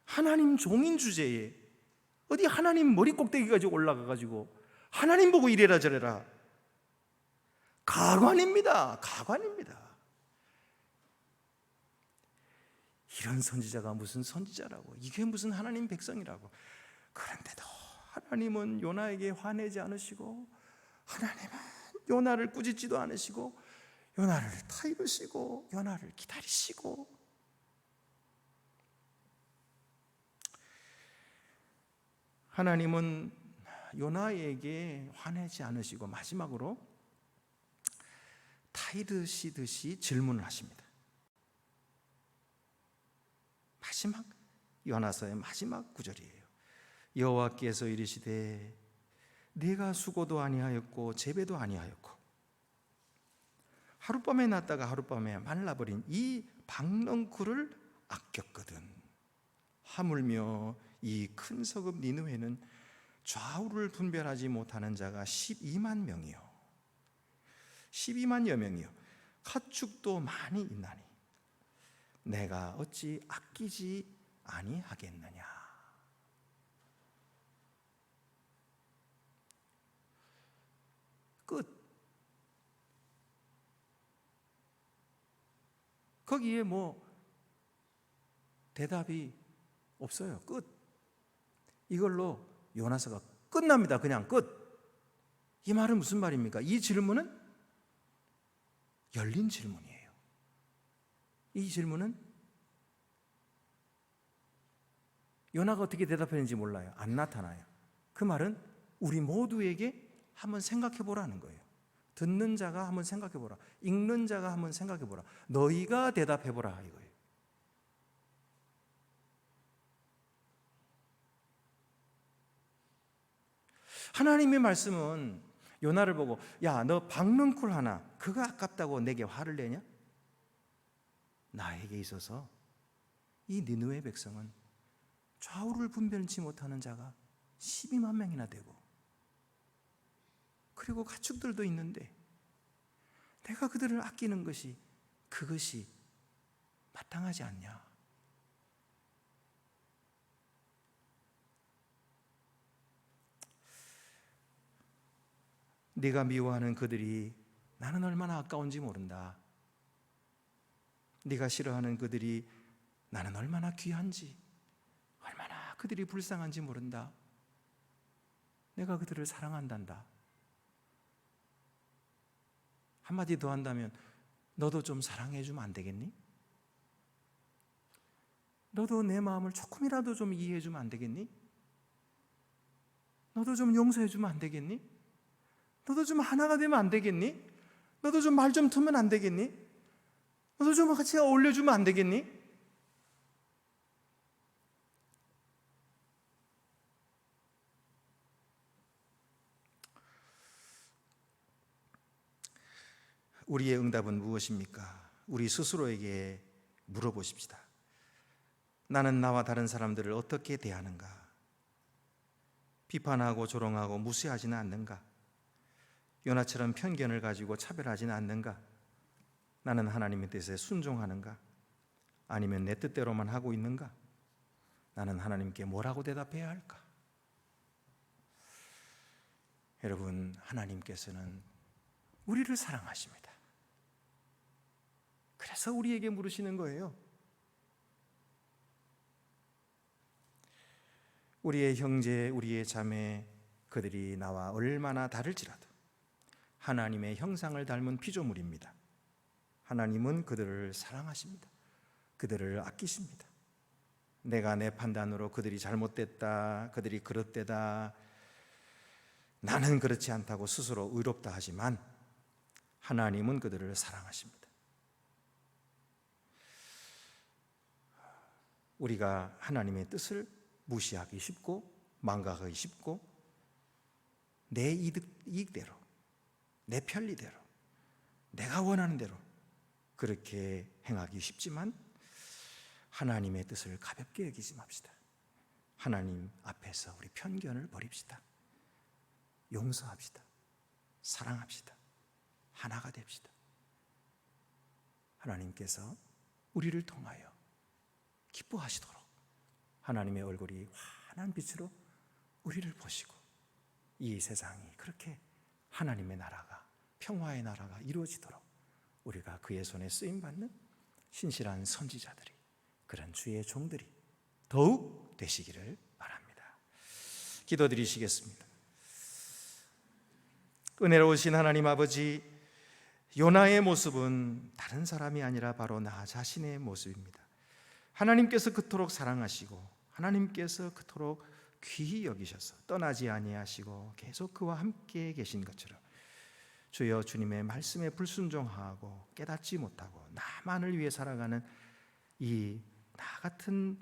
S1: 하나님 종인 주제에 어디 하나님 머리 꼭대기까지 올라가가지고 하나님 보고 이래라 저래라. 가관입니다. 가관입니다. 이런 선지자가 무슨 선지자라고, 이게 무슨 하나님 백성이라고. 그런데도 하나님은 요나에게 화내지 않으시고, 하나님은 요나를 꾸짖지도 않으시고, 요나를 타이르시고, 요나를 기다리시고. 하나님은 요나에게 화내지 않으시고 마지막으로 타이르시듯이 질문을 하십니다. 마지막 요나서의 마지막 구절이에요. 여호와께서 이르시되 네가 수고도 아니하였고 재배도 아니하였고 하룻밤에 났다가 하룻밤에 말라버린 이 박넝쿨을 아꼈거든. 하물며 이 큰 성읍 니느웨는 좌우를 분별하지 못하는 자가 12만 명이요 12만여 명이요 가축도 많이 있나니 내가 어찌 아끼지 아니하겠느냐. 끝. 거기에 뭐 대답이 없어요. 끝. 이걸로 요나서가 끝납니다. 그냥 끝. 이 말은 무슨 말입니까? 이 질문은 열린 질문이에요. 이 질문은 요나가 어떻게 대답했는지 몰라요. 안 나타나요. 그 말은 우리 모두에게 한번 생각해 보라는 거예요. 듣는 자가 한번 생각해 보라. 읽는 자가 한번 생각해 보라. 너희가 대답해 보라 이거예요. 하나님의 말씀은 요나를 보고 야, 너 박넝쿨 하나 그거 아깝다고 내게 화를 내냐? 나에게 있어서 이 니느웨 백성은 좌우를 분별치 못하는 자가 12만 명이나 되고 그리고 가축들도 있는데 내가 그들을 아끼는 것이 그것이 마땅하지 않냐? 네가 미워하는 그들이 나는 얼마나 아까운지 모른다. 네가 싫어하는 그들이 나는 얼마나 귀한지, 얼마나 그들이 불쌍한지 모른다. 내가 그들을 사랑한단다. 한마디 더 한다면 너도 좀 사랑해 주면 안 되겠니? 너도 내 마음을 조금이라도 좀 이해해 주면 안 되겠니? 너도 좀 용서해 주면 안 되겠니? 너도 좀 하나가 되면 안 되겠니? 너도 좀 말 좀 트면 안 되겠니? 너도 좀 같이 어울려 주면 안 되겠니? 우리의 응답은 무엇입니까? 우리 스스로에게 물어보십시다. 나는 나와 다른 사람들을 어떻게 대하는가? 비판하고 조롱하고 무시하지는 않는가? 요나처럼 편견을 가지고 차별하지는 않는가? 나는 하나님의 뜻에 순종하는가? 아니면 내 뜻대로만 하고 있는가? 나는 하나님께 뭐라고 대답해야 할까? 여러분, 하나님께서는 우리를 사랑하십니다. 그래서 우리에게 물으시는 거예요. 우리의 형제, 우리의 자매, 그들이 나와 얼마나 다를지라도 하나님의 형상을 닮은 피조물입니다. 하나님은 그들을 사랑하십니다. 그들을 아끼십니다. 내가 내 판단으로 그들이 잘못됐다, 그들이 그릇되다, 나는 그렇지 않다고 스스로 의롭다 하지만 하나님은 그들을 사랑하십니다. 우리가 하나님의 뜻을 무시하기 쉽고 망각하기 쉽고 내 이익대로, 내 편리대로, 내가 원하는 대로 그렇게 행하기 쉽지만 하나님의 뜻을 가볍게 여기지 맙시다. 하나님 앞에서 우리 편견을 버립시다. 용서합시다. 사랑합시다. 하나가 됩시다. 하나님께서 우리를 통하여 기뻐하시도록 하나님의 얼굴이 환한 빛으로 우리를 보시고 이 세상이 그렇게 하나님의 나라가, 평화의 나라가 이루어지도록 우리가 그의 손에 쓰임받는 신실한 선지자들이, 그런 주의 종들이 더욱 되시기를 바랍니다. 기도드리시겠습니다. 은혜로우신 하나님 아버지, 요나의 모습은 다른 사람이 아니라 바로 나 자신의 모습입니다. 하나님께서 그토록 사랑하시고 하나님께서 그토록 귀히 여기셔서 떠나지 아니하시고 계속 그와 함께 계신 것처럼 주여, 주님의 말씀에 불순종하고 깨닫지 못하고 나만을 위해 살아가는 이 나 같은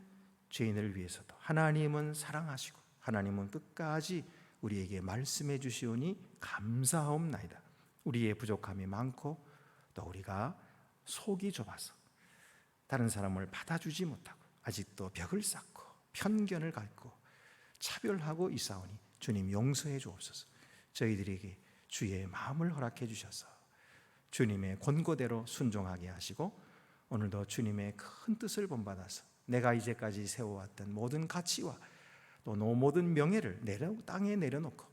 S1: 죄인을 위해서도 하나님은 사랑하시고 하나님은 끝까지 우리에게 말씀해 주시오니 감사하옵나이다. 우리의 부족함이 많고 또 우리가 속이 좁아서 다른 사람을 받아주지 못하고 아직도 벽을 쌓고 편견을 갖고 차별하고 있사오니 주님 용서해 주옵소서. 저희들에게 주의 마음을 허락해 주셔서 주님의 권고대로 순종하게 하시고 오늘도 주님의 큰 뜻을 본받아서 내가 이제까지 세워왔던 모든 가치와 또 모든 명예를 땅에 내려놓고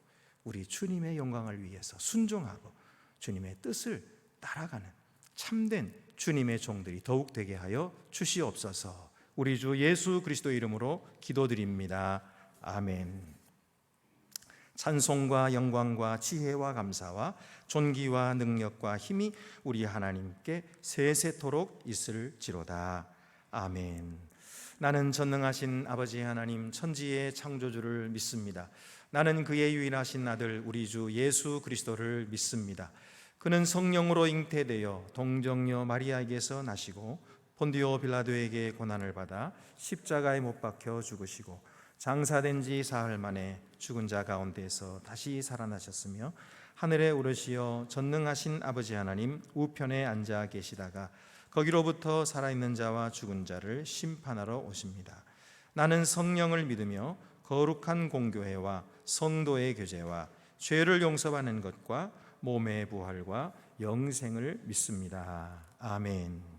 S1: 우리 주님의 영광을 위해서 순종하고 주님의 뜻을 따라가는 참된 주님의 종들이 더욱 되게 하여 주시옵소서. 우리 주 예수 그리스도 이름으로 기도드립니다. 아멘. 찬송과 영광과 지혜와 감사와 존귀와 능력과 힘이 우리 하나님께 세세토록 있을지로다. 아멘. 나는 전능하신 아버지 하나님 천지의 창조주를 믿습니다. 나는 그의 유일하신 아들 우리 주 예수 그리스도를 믿습니다. 그는 성령으로 잉태되어 동정녀 마리아에게서 나시고 본디오 빌라도에게 고난을 받아 십자가에 못 박혀 죽으시고 장사된 지 사흘 만에 죽은 자 가운데서 다시 살아나셨으며 하늘에 오르시어 전능하신 아버지 하나님 우편에 앉아 계시다가 거기로부터 살아있는 자와 죽은 자를 심판하러 오십니다. 나는 성령을 믿으며 거룩한 공교회와 성도의 교제와 죄를 용서받는 것과 몸의 부활과 영생을 믿습니다. 아멘.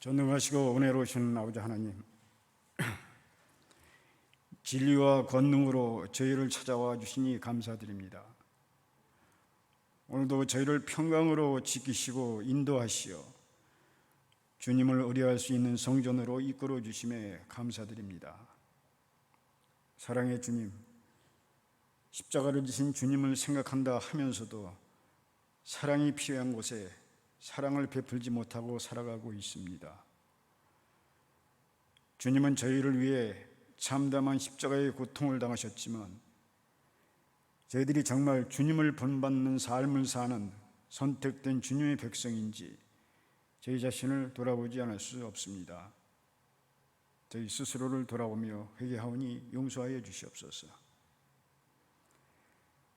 S4: 전능하시고 은혜로우신 아버지 하나님, 진리와 권능으로 저희를 찾아와 주시니 감사드립니다. 오늘도 저희를 평강으로 지키시고 인도하시어 주님을 의뢰할 수 있는 성전으로 이끌어 주심에 감사드립니다. 사랑의 주님, 십자가를 지신 주님을 생각한다 하면서도 사랑이 필요한 곳에 사랑을 베풀지 못하고 살아가고 있습니다. 주님은 저희를 위해 참담한 십자가의 고통을 당하셨지만 저희들이 정말 주님을 본받는 삶을 사는 선택된 주님의 백성인지 저희 자신을 돌아보지 않을 수 없습니다. 저희 스스로를 돌아보며 회개하오니 용서하여 주시옵소서.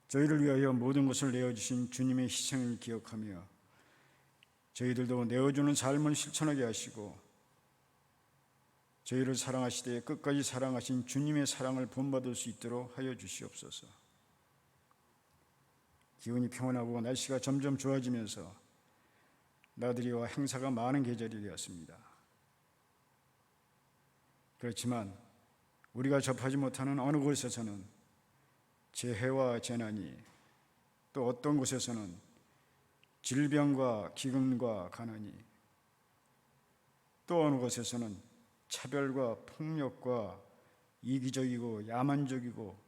S4: 저희를 위하여 모든 것을 내어주신 주님의 희생을 기억하며 저희들도 내어주는 삶을 실천하게 하시고 저희를 사랑하시되 끝까지 사랑하신 주님의 사랑을 본받을 수 있도록 하여 주시옵소서. 기온이 평온하고 날씨가 점점 좋아지면서 나들이와 행사가 많은 계절이 되었습니다. 그렇지만 우리가 접하지 못하는 어느 곳에서는 재해와 재난이, 또 어떤 곳에서는 질병과 기근과 가난이, 또 어느 곳에서는 차별과 폭력과 이기적이고 야만적이고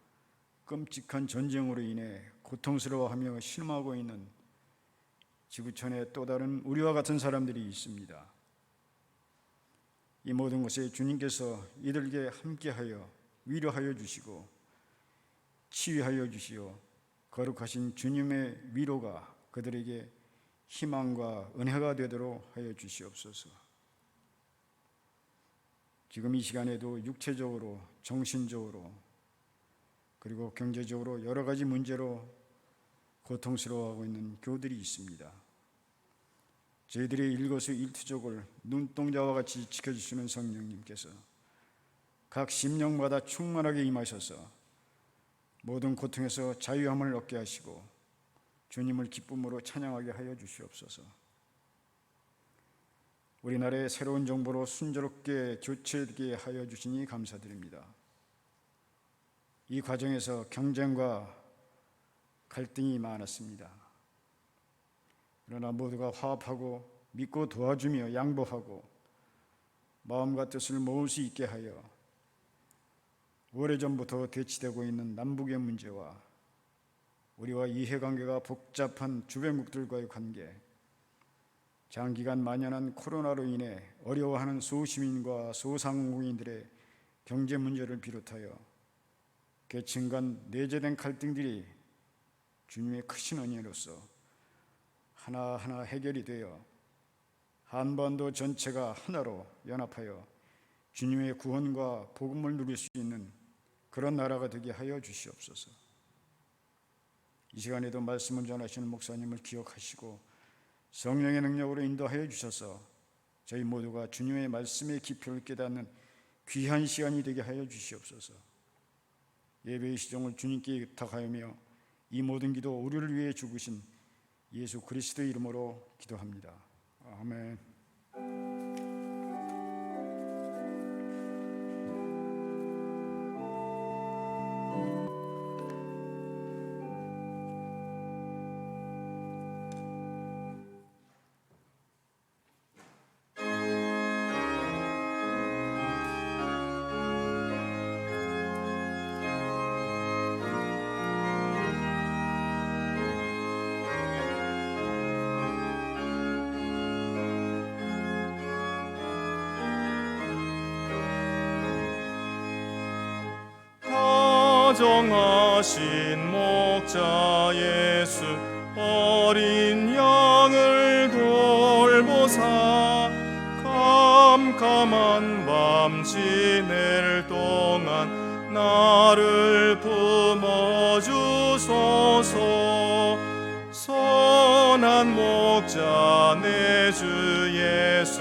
S4: 끔찍한 전쟁으로 인해 고통스러워하며 신음하고 있는 지구촌에 또 다른 우리와 같은 사람들이 있습니다. 이 모든 것에 주님께서 이들에게 함께하여 위로하여 주시고 치유하여 주시어 거룩하신 주님의 위로가 그들에게 희망과 은혜가 되도록 하여 주시옵소서. 지금 이 시간에도 육체적으로, 정신적으로, 그리고 경제적으로 여러 가지 문제로 고통스러워하고 있는 교우들이 있습니다. 저희들의 일거수일투족을 눈동자와 같이 지켜주시는 성령님께서 각 심령마다 충만하게 임하셔서 모든 고통에서 자유함을 얻게 하시고 주님을 기쁨으로 찬양하게 하여 주시옵소서. 우리나라의 새로운 정부로 순조롭게 교체되게 하여 주시니 감사드립니다. 이 과정에서 경쟁과 갈등이 많았습니다. 그러나 모두가 화합하고 믿고 도와주며 양보하고 마음과 뜻을 모을 수 있게 하여 오래전부터 대치되고 있는 남북의 문제와 우리와 이해관계가 복잡한 주변국들과의 관계, 장기간 만연한 코로나로 인해 어려워하는 소시민과 소상공인들의 경제 문제를 비롯하여 계층 간 내재된 갈등들이 주님의 크신 은혜로서 하나하나 해결이 되어 한반도 전체가 하나로 연합하여 주님의 구원과 복음을 누릴 수 있는 그런 나라가 되게 하여 주시옵소서. 이 시간에도 말씀을 전하시는 목사님을 기억하시고 성령의 능력으로 인도하여 주셔서 저희 모두가 주님의 말씀의 깊이를 깨닫는 귀한 시간이 되게 하여 주시옵소서. 예배의 시종을 주님께 의탁하며 이 모든 기도 우리를 위해 죽으신 예수 그리스도의 이름으로 기도합니다. 아멘.
S2: 다정하신 목자 예수 어린 양을 돌보사 캄캄한 밤 지낼 동안 나를 품어주소서. 선한 목자 내 주 예수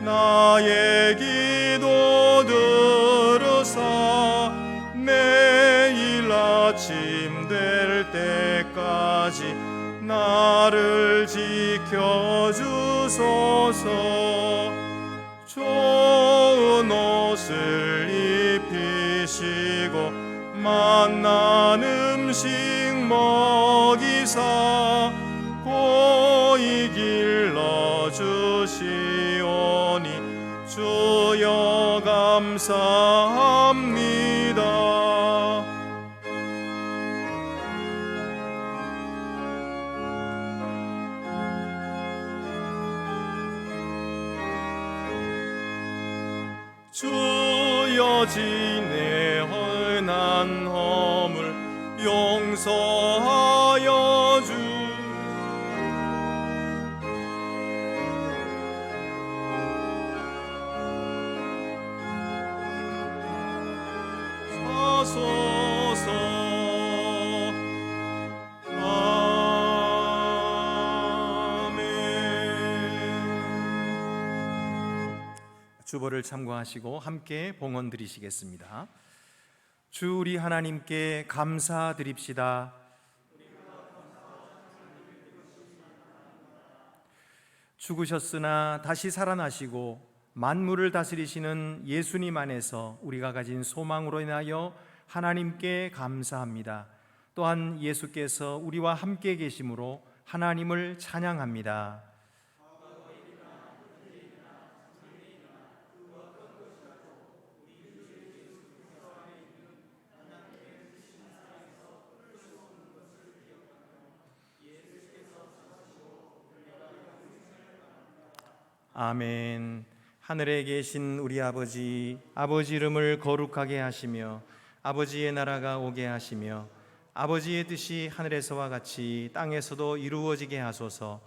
S2: 나의 기도 들으사 매일 아침 될 때까지 나를 지켜주소서. 좋은 옷을 입히시고 맛난 음식 먹이사 고이 길러주시오니 주여 감사합니다. 주여 지내 헌한 허물 용서하여 주소서.
S1: 주보를 참고하시고 함께 봉헌 드리시겠습니다. 주 우리 하나님께 감사드립시다. 죽으셨으나 다시 살아나시고 만물을 다스리시는 예수님 안에서 우리가 가진 소망으로 인하여 하나님께 감사합니다. 또한 예수께서 우리와 함께 계심으로 하나님을 찬양합니다. 아멘. 하늘에 계신 우리 아버지, 아버지 이름을 거룩하게 하시며 아버지의 나라가 오게 하시며 아버지의 뜻이 하늘에서와 같이 땅에서도 이루어지게 하소서.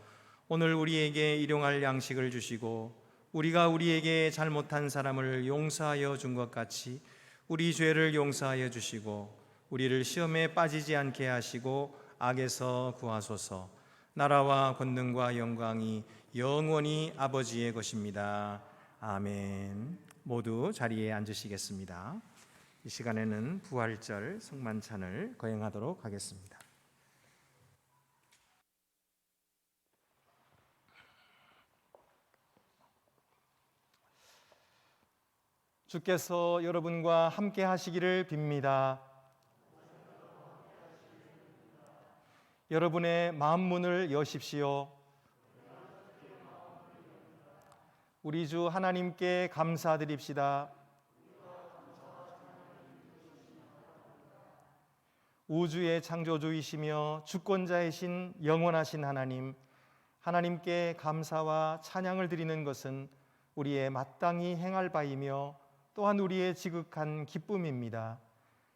S1: 오늘 우리에게 일용할 양식을 주시고 우리가 우리에게 잘못한 사람을 용서하여 준 것 같이 우리 죄를 용서하여 주시고 우리를 시험에 빠지지 않게 하시고 악에서 구하소서. 나라와 권능과 영광이 영원히 아버지의 것입니다. 아멘. 모두 자리에 앉으시겠습니다. 이 시간에는 부활절 성만찬을 거행하도록 하겠습니다. 주께서 여러분과 함께 하시기를 빕니다. 여러분의 마음 문을 여십시오. 우리 주 하나님께 감사드립시다. 우주의 창조주이시며 주권자이신 영원하신 하나님, 하나님께 감사와 찬양을 드리는 것은 우리의 마땅히 행할 바이며 또한 우리의 지극한 기쁨입니다.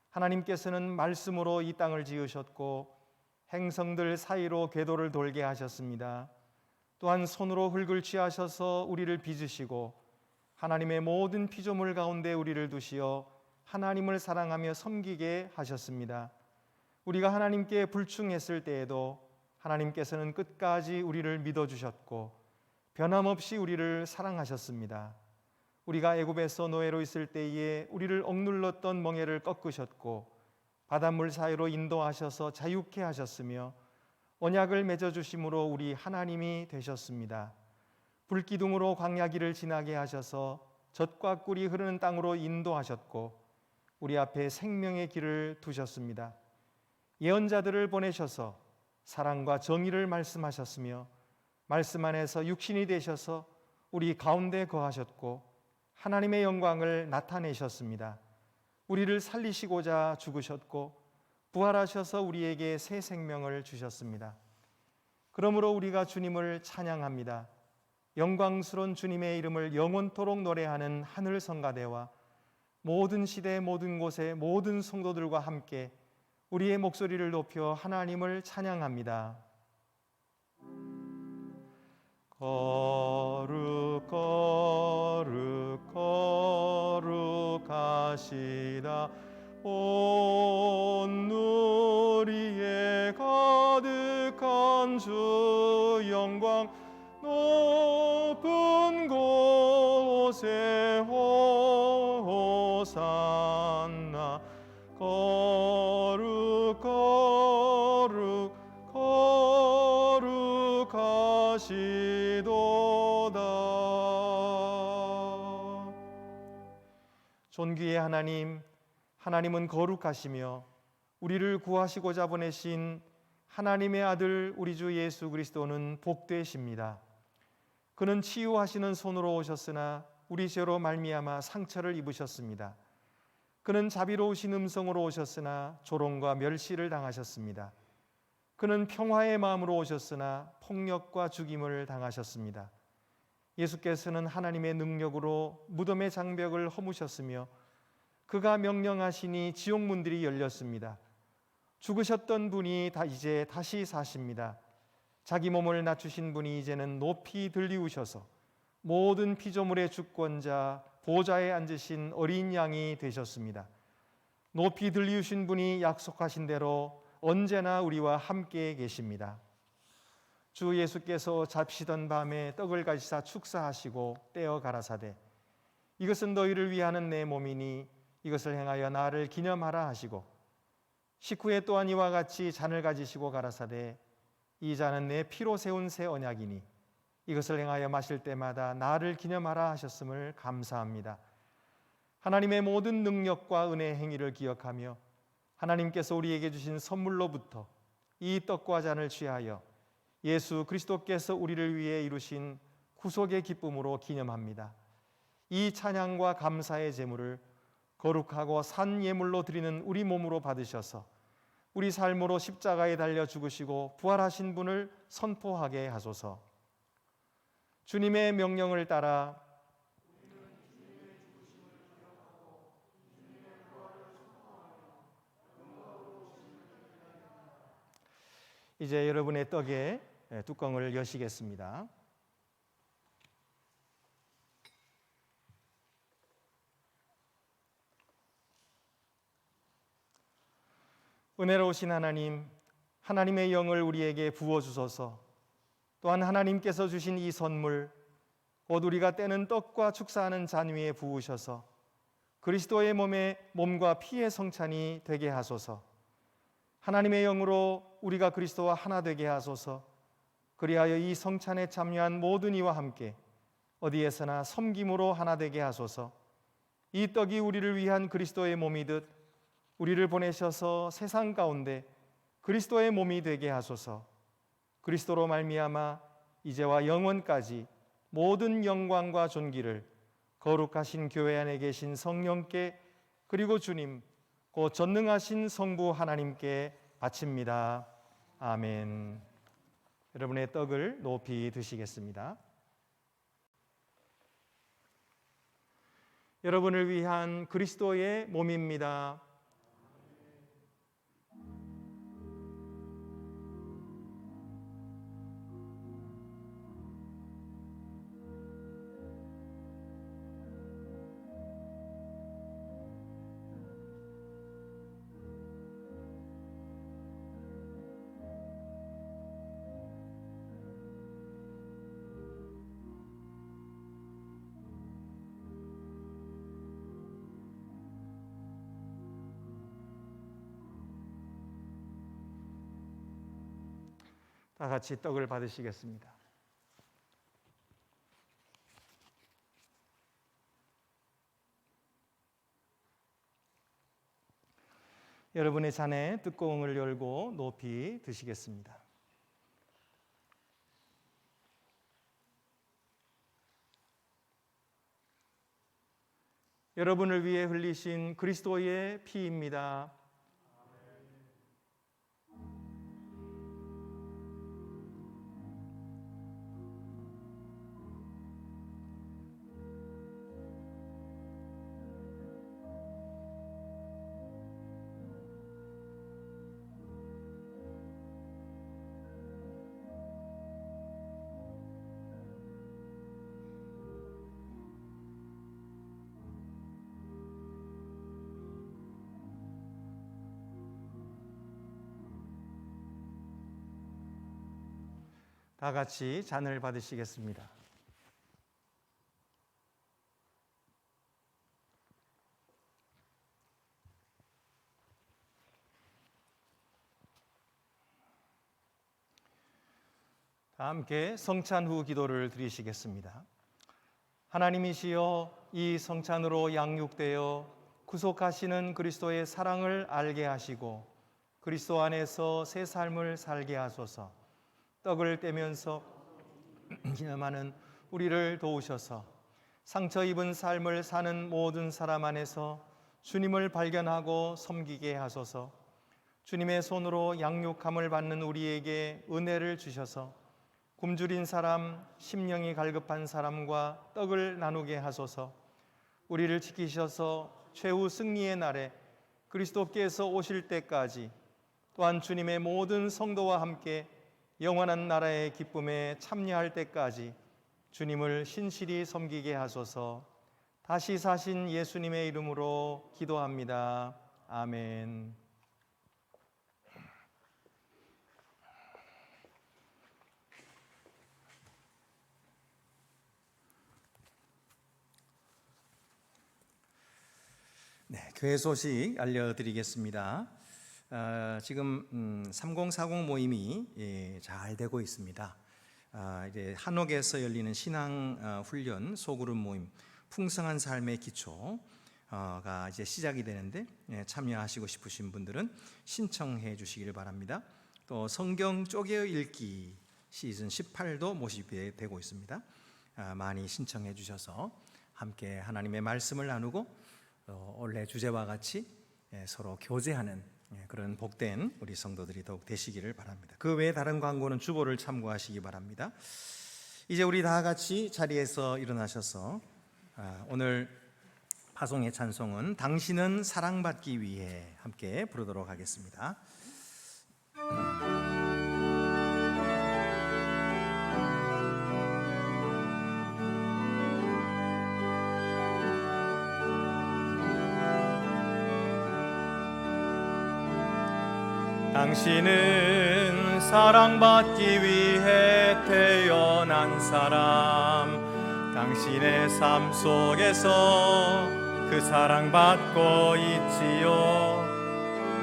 S1: 하나님께서는 말씀으로 이 땅을 지으셨고 행성들 사이로 궤도를 돌게 하셨습니다. 또한 손으로 흙을 취하셔서 우리를 빚으시고 하나님의 모든 피조물 가운데 우리를 두시어 하나님을 사랑하며 섬기게 하셨습니다. 우리가 하나님께 불충했을 때에도 하나님께서는 끝까지 우리를 믿어주셨고 변함없이 우리를 사랑하셨습니다. 우리가 애굽에서 노예로 있을 때에 우리를 억눌렀던 멍에를 꺾으셨고 바닷물 사이로 인도하셔서 자유케 하셨으며 언약을 맺어주심으로 우리 하나님이 되셨습니다. 불기둥으로 광야길을 지나게 하셔서 젖과 꿀이 흐르는 땅으로 인도하셨고 우리 앞에 생명의 길을 두셨습니다. 예언자들을 보내셔서 사랑과 정의를 말씀하셨으며 말씀 안에서 육신이 되셔서 우리 가운데 거하셨고 하나님의 영광을 나타내셨습니다. 우리를 살리시고자 죽으셨고 부활하셔서 우리에게 새 생명을 주셨습니다. 그러므로 우리가 주님을 찬양합니다. 영광스러운 주님의 이름을 영원토록 노래하는 하늘 성가대와 모든 시대 모든 곳의 모든 성도들과 함께 우리의 목소리를 높여 하나님을 찬양합니다. 거룩 거룩 거룩하시다 온 누리에 가득한 주 영광 높은 곳에 호산나 거룩 거룩 거룩하시도다. 존귀의 하나님, 하나님은 거룩하시며 우리를 구하시고자 보내신 하나님의 아들 우리 주 예수 그리스도는 복되십니다. 그는 치유하시는 손으로 오셨으나 우리 죄로 말미암아 상처를 입으셨습니다. 그는 자비로우신 음성으로 오셨으나 조롱과 멸시를 당하셨습니다. 그는 평화의 마음으로 오셨으나 폭력과 죽임을 당하셨습니다. 예수께서는 하나님의 능력으로 무덤의 장벽을 허무셨으며 그가 명령하시니 지옥문들이 열렸습니다. 죽으셨던 분이 이제 다시 사십니다. 자기 몸을 낮추신 분이 이제는 높이 들리우셔서 모든 피조물의 주권자 보좌에 앉으신 어린 양이 되셨습니다. 높이 들리우신 분이 약속하신 대로 언제나 우리와 함께 계십니다. 주 예수께서 잡시던 밤에 떡을 가지사 축사하시고 떼어 가라사대 이것은 너희를 위하는 내 몸이니 이것을 행하여 나를 기념하라 하시고 식후에 또한 이와 같이 잔을 가지시고 가라사대 이 잔은 내 피로 세운 새 언약이니 이것을 행하여 마실 때마다 나를 기념하라 하셨음을 감사합니다. 하나님의 모든 능력과 은혜의 행위를 기억하며 하나님께서 우리에게 주신 선물로부터 이 떡과 잔을 취하여 예수 그리스도께서 우리를 위해 이루신 구속의 기쁨으로 기념합니다. 이 찬양과 감사의 제물을 거룩하고 산 예물로 드리는 우리 몸으로 받으셔서 우리 삶으로 십자가에 달려 죽으시고 부활하신 분을 선포하게 하소서. 주님의 명령을 따라 이제 여러분의 떡에 뚜껑을 여시겠습니다. 은혜로우신 하나님, 하나님의 영을 우리에게 부어주소서. 또한 하나님께서 주신 이 선물, 곧 우리가 떼는 떡과 축사하는 잔 위에 부으셔서 그리스도의 몸과 피의 성찬이 되게 하소서. 하나님의 영으로 우리가 그리스도와 하나 되게 하소서. 그리하여 이 성찬에 참여한 모든 이와 함께 어디에서나 섬김으로 하나 되게 하소서. 이 떡이 우리를 위한 그리스도의 몸이듯 우리를 보내셔서 세상 가운데 그리스도의 몸이 되게 하소서. 그리스도로 말미암아 이제와 영원까지 모든 영광과 존귀를 거룩하신 교회 안에 계신 성령께 그리고 주님 곧 전능하신 성부 하나님께 바칩니다. 아멘. 여러분의 떡을 높이 드시겠습니다. 여러분을 위한 그리스도의 몸입니다. 다 같이 떡을 받으시겠습니다. 여러분의 잔에 뚜껑을 열고 높이 드시겠습니다. 여러분을 위해 흘리신 그리스도의 피입니다. 다 같이 잔을 받으시겠습니다. 다 함께 성찬 후 기도를 드리시겠습니다. 하나님이시여, 이 성찬으로 양육되어 구속하시는 그리스도의 사랑을 알게 하시고 그리스도 안에서 새 삶을 살게 하소서. 떡을 떼면서 기념하는 우리를 도우셔서 상처 입은 삶을 사는 모든 사람 안에서 주님을 발견하고 섬기게 하소서. 주님의 손으로 양육함을 받는 우리에게 은혜를 주셔서 굶주린 사람, 심령이 갈급한 사람과 떡을 나누게 하소서. 우리를 지키셔서 최후 승리의 날에 그리스도께서 오실 때까지, 또한 주님의 모든 성도와 함께 영원한 나라의 기쁨에 참여할 때까지 주님을 신실히 섬기게 하소서. 다시 사신 예수님의 이름으로 기도합니다. 아멘. 네, 교회 소식 알려드리겠습니다. 지금 3040 모임이 잘 되고 있습니다. 이제 한옥에서 열리는 신앙 훈련 소그룹 모임 풍성한 삶의 기초가 이제 시작이 되는데, 참여하시고 싶으신 분들은 신청해 주시길 바랍니다. 또 성경 쪼개 읽기 시즌 18도 모집이 되고 있습니다. 많이 신청해 주셔서 함께 하나님의 말씀을 나누고 원래 주제와 같이 서로 교제하는 그런 복된 우리 성도들이 더욱 되시기를 바랍니다. 그 외에 다른 광고는 주보를 참고하시기 바랍니다. 이제 우리 다 같이 자리에서 일어나셔서 오늘 파송의 찬송은 당신은 사랑받기 위해 함께 부르도록 하겠습니다.
S2: 당신은 사랑받기 위해 태어난 사람, 당신의 삶 속에서 그 사랑받고 있지요.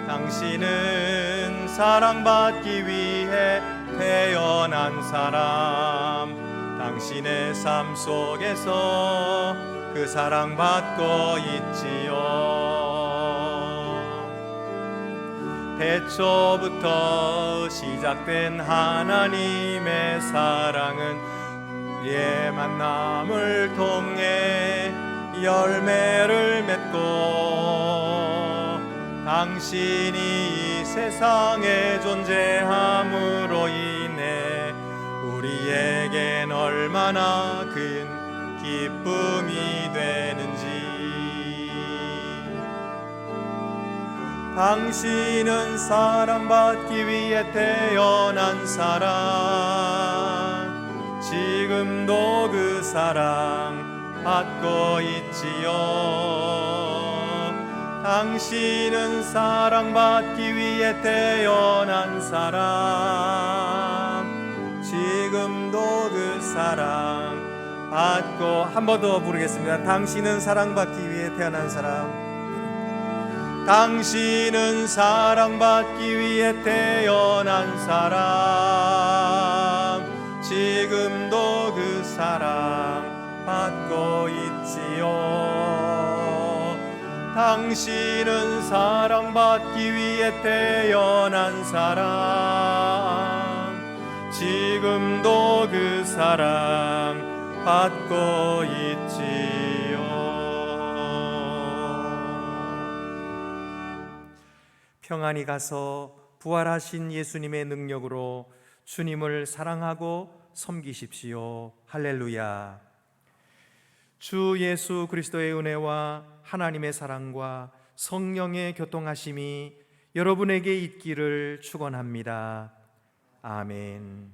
S2: 당신은 사랑받기 위해 태어난 사람, 당신의 삶 속에서 그 사랑받고 있지요. 태초부터 시작된 하나님의 사랑은 우리의 만남을 통해 열매를 맺고, 당신이 이 세상에 존재함으로 인해 우리에겐 얼마나 큰 기쁨이 되는지. 당신은 사랑받기 위해 태어난 사람, 지금도 그 사랑 받고 있지요. 당신은 사랑받기 위해 태어난 사람, 지금도 그 사랑 받고. 한 번 더 부르겠습니다. 당신은 사랑받기 위해 태어난 사람, 당신은 사랑받기 위해 태어난 사람, 지금도 그 사랑 받고 있지요. 당신은 사랑받기 위해 태어난 사람, 지금도 그 사랑 받고 있지요.
S1: 평안히 가서 부활하신 예수님의 능력으로 주님을 사랑하고 섬기십시오. 할렐루야. 주 예수 그리스도의 은혜와 하나님의 사랑과 성령의 교통하심이 여러분에게 있기를 축원합니다. 아멘.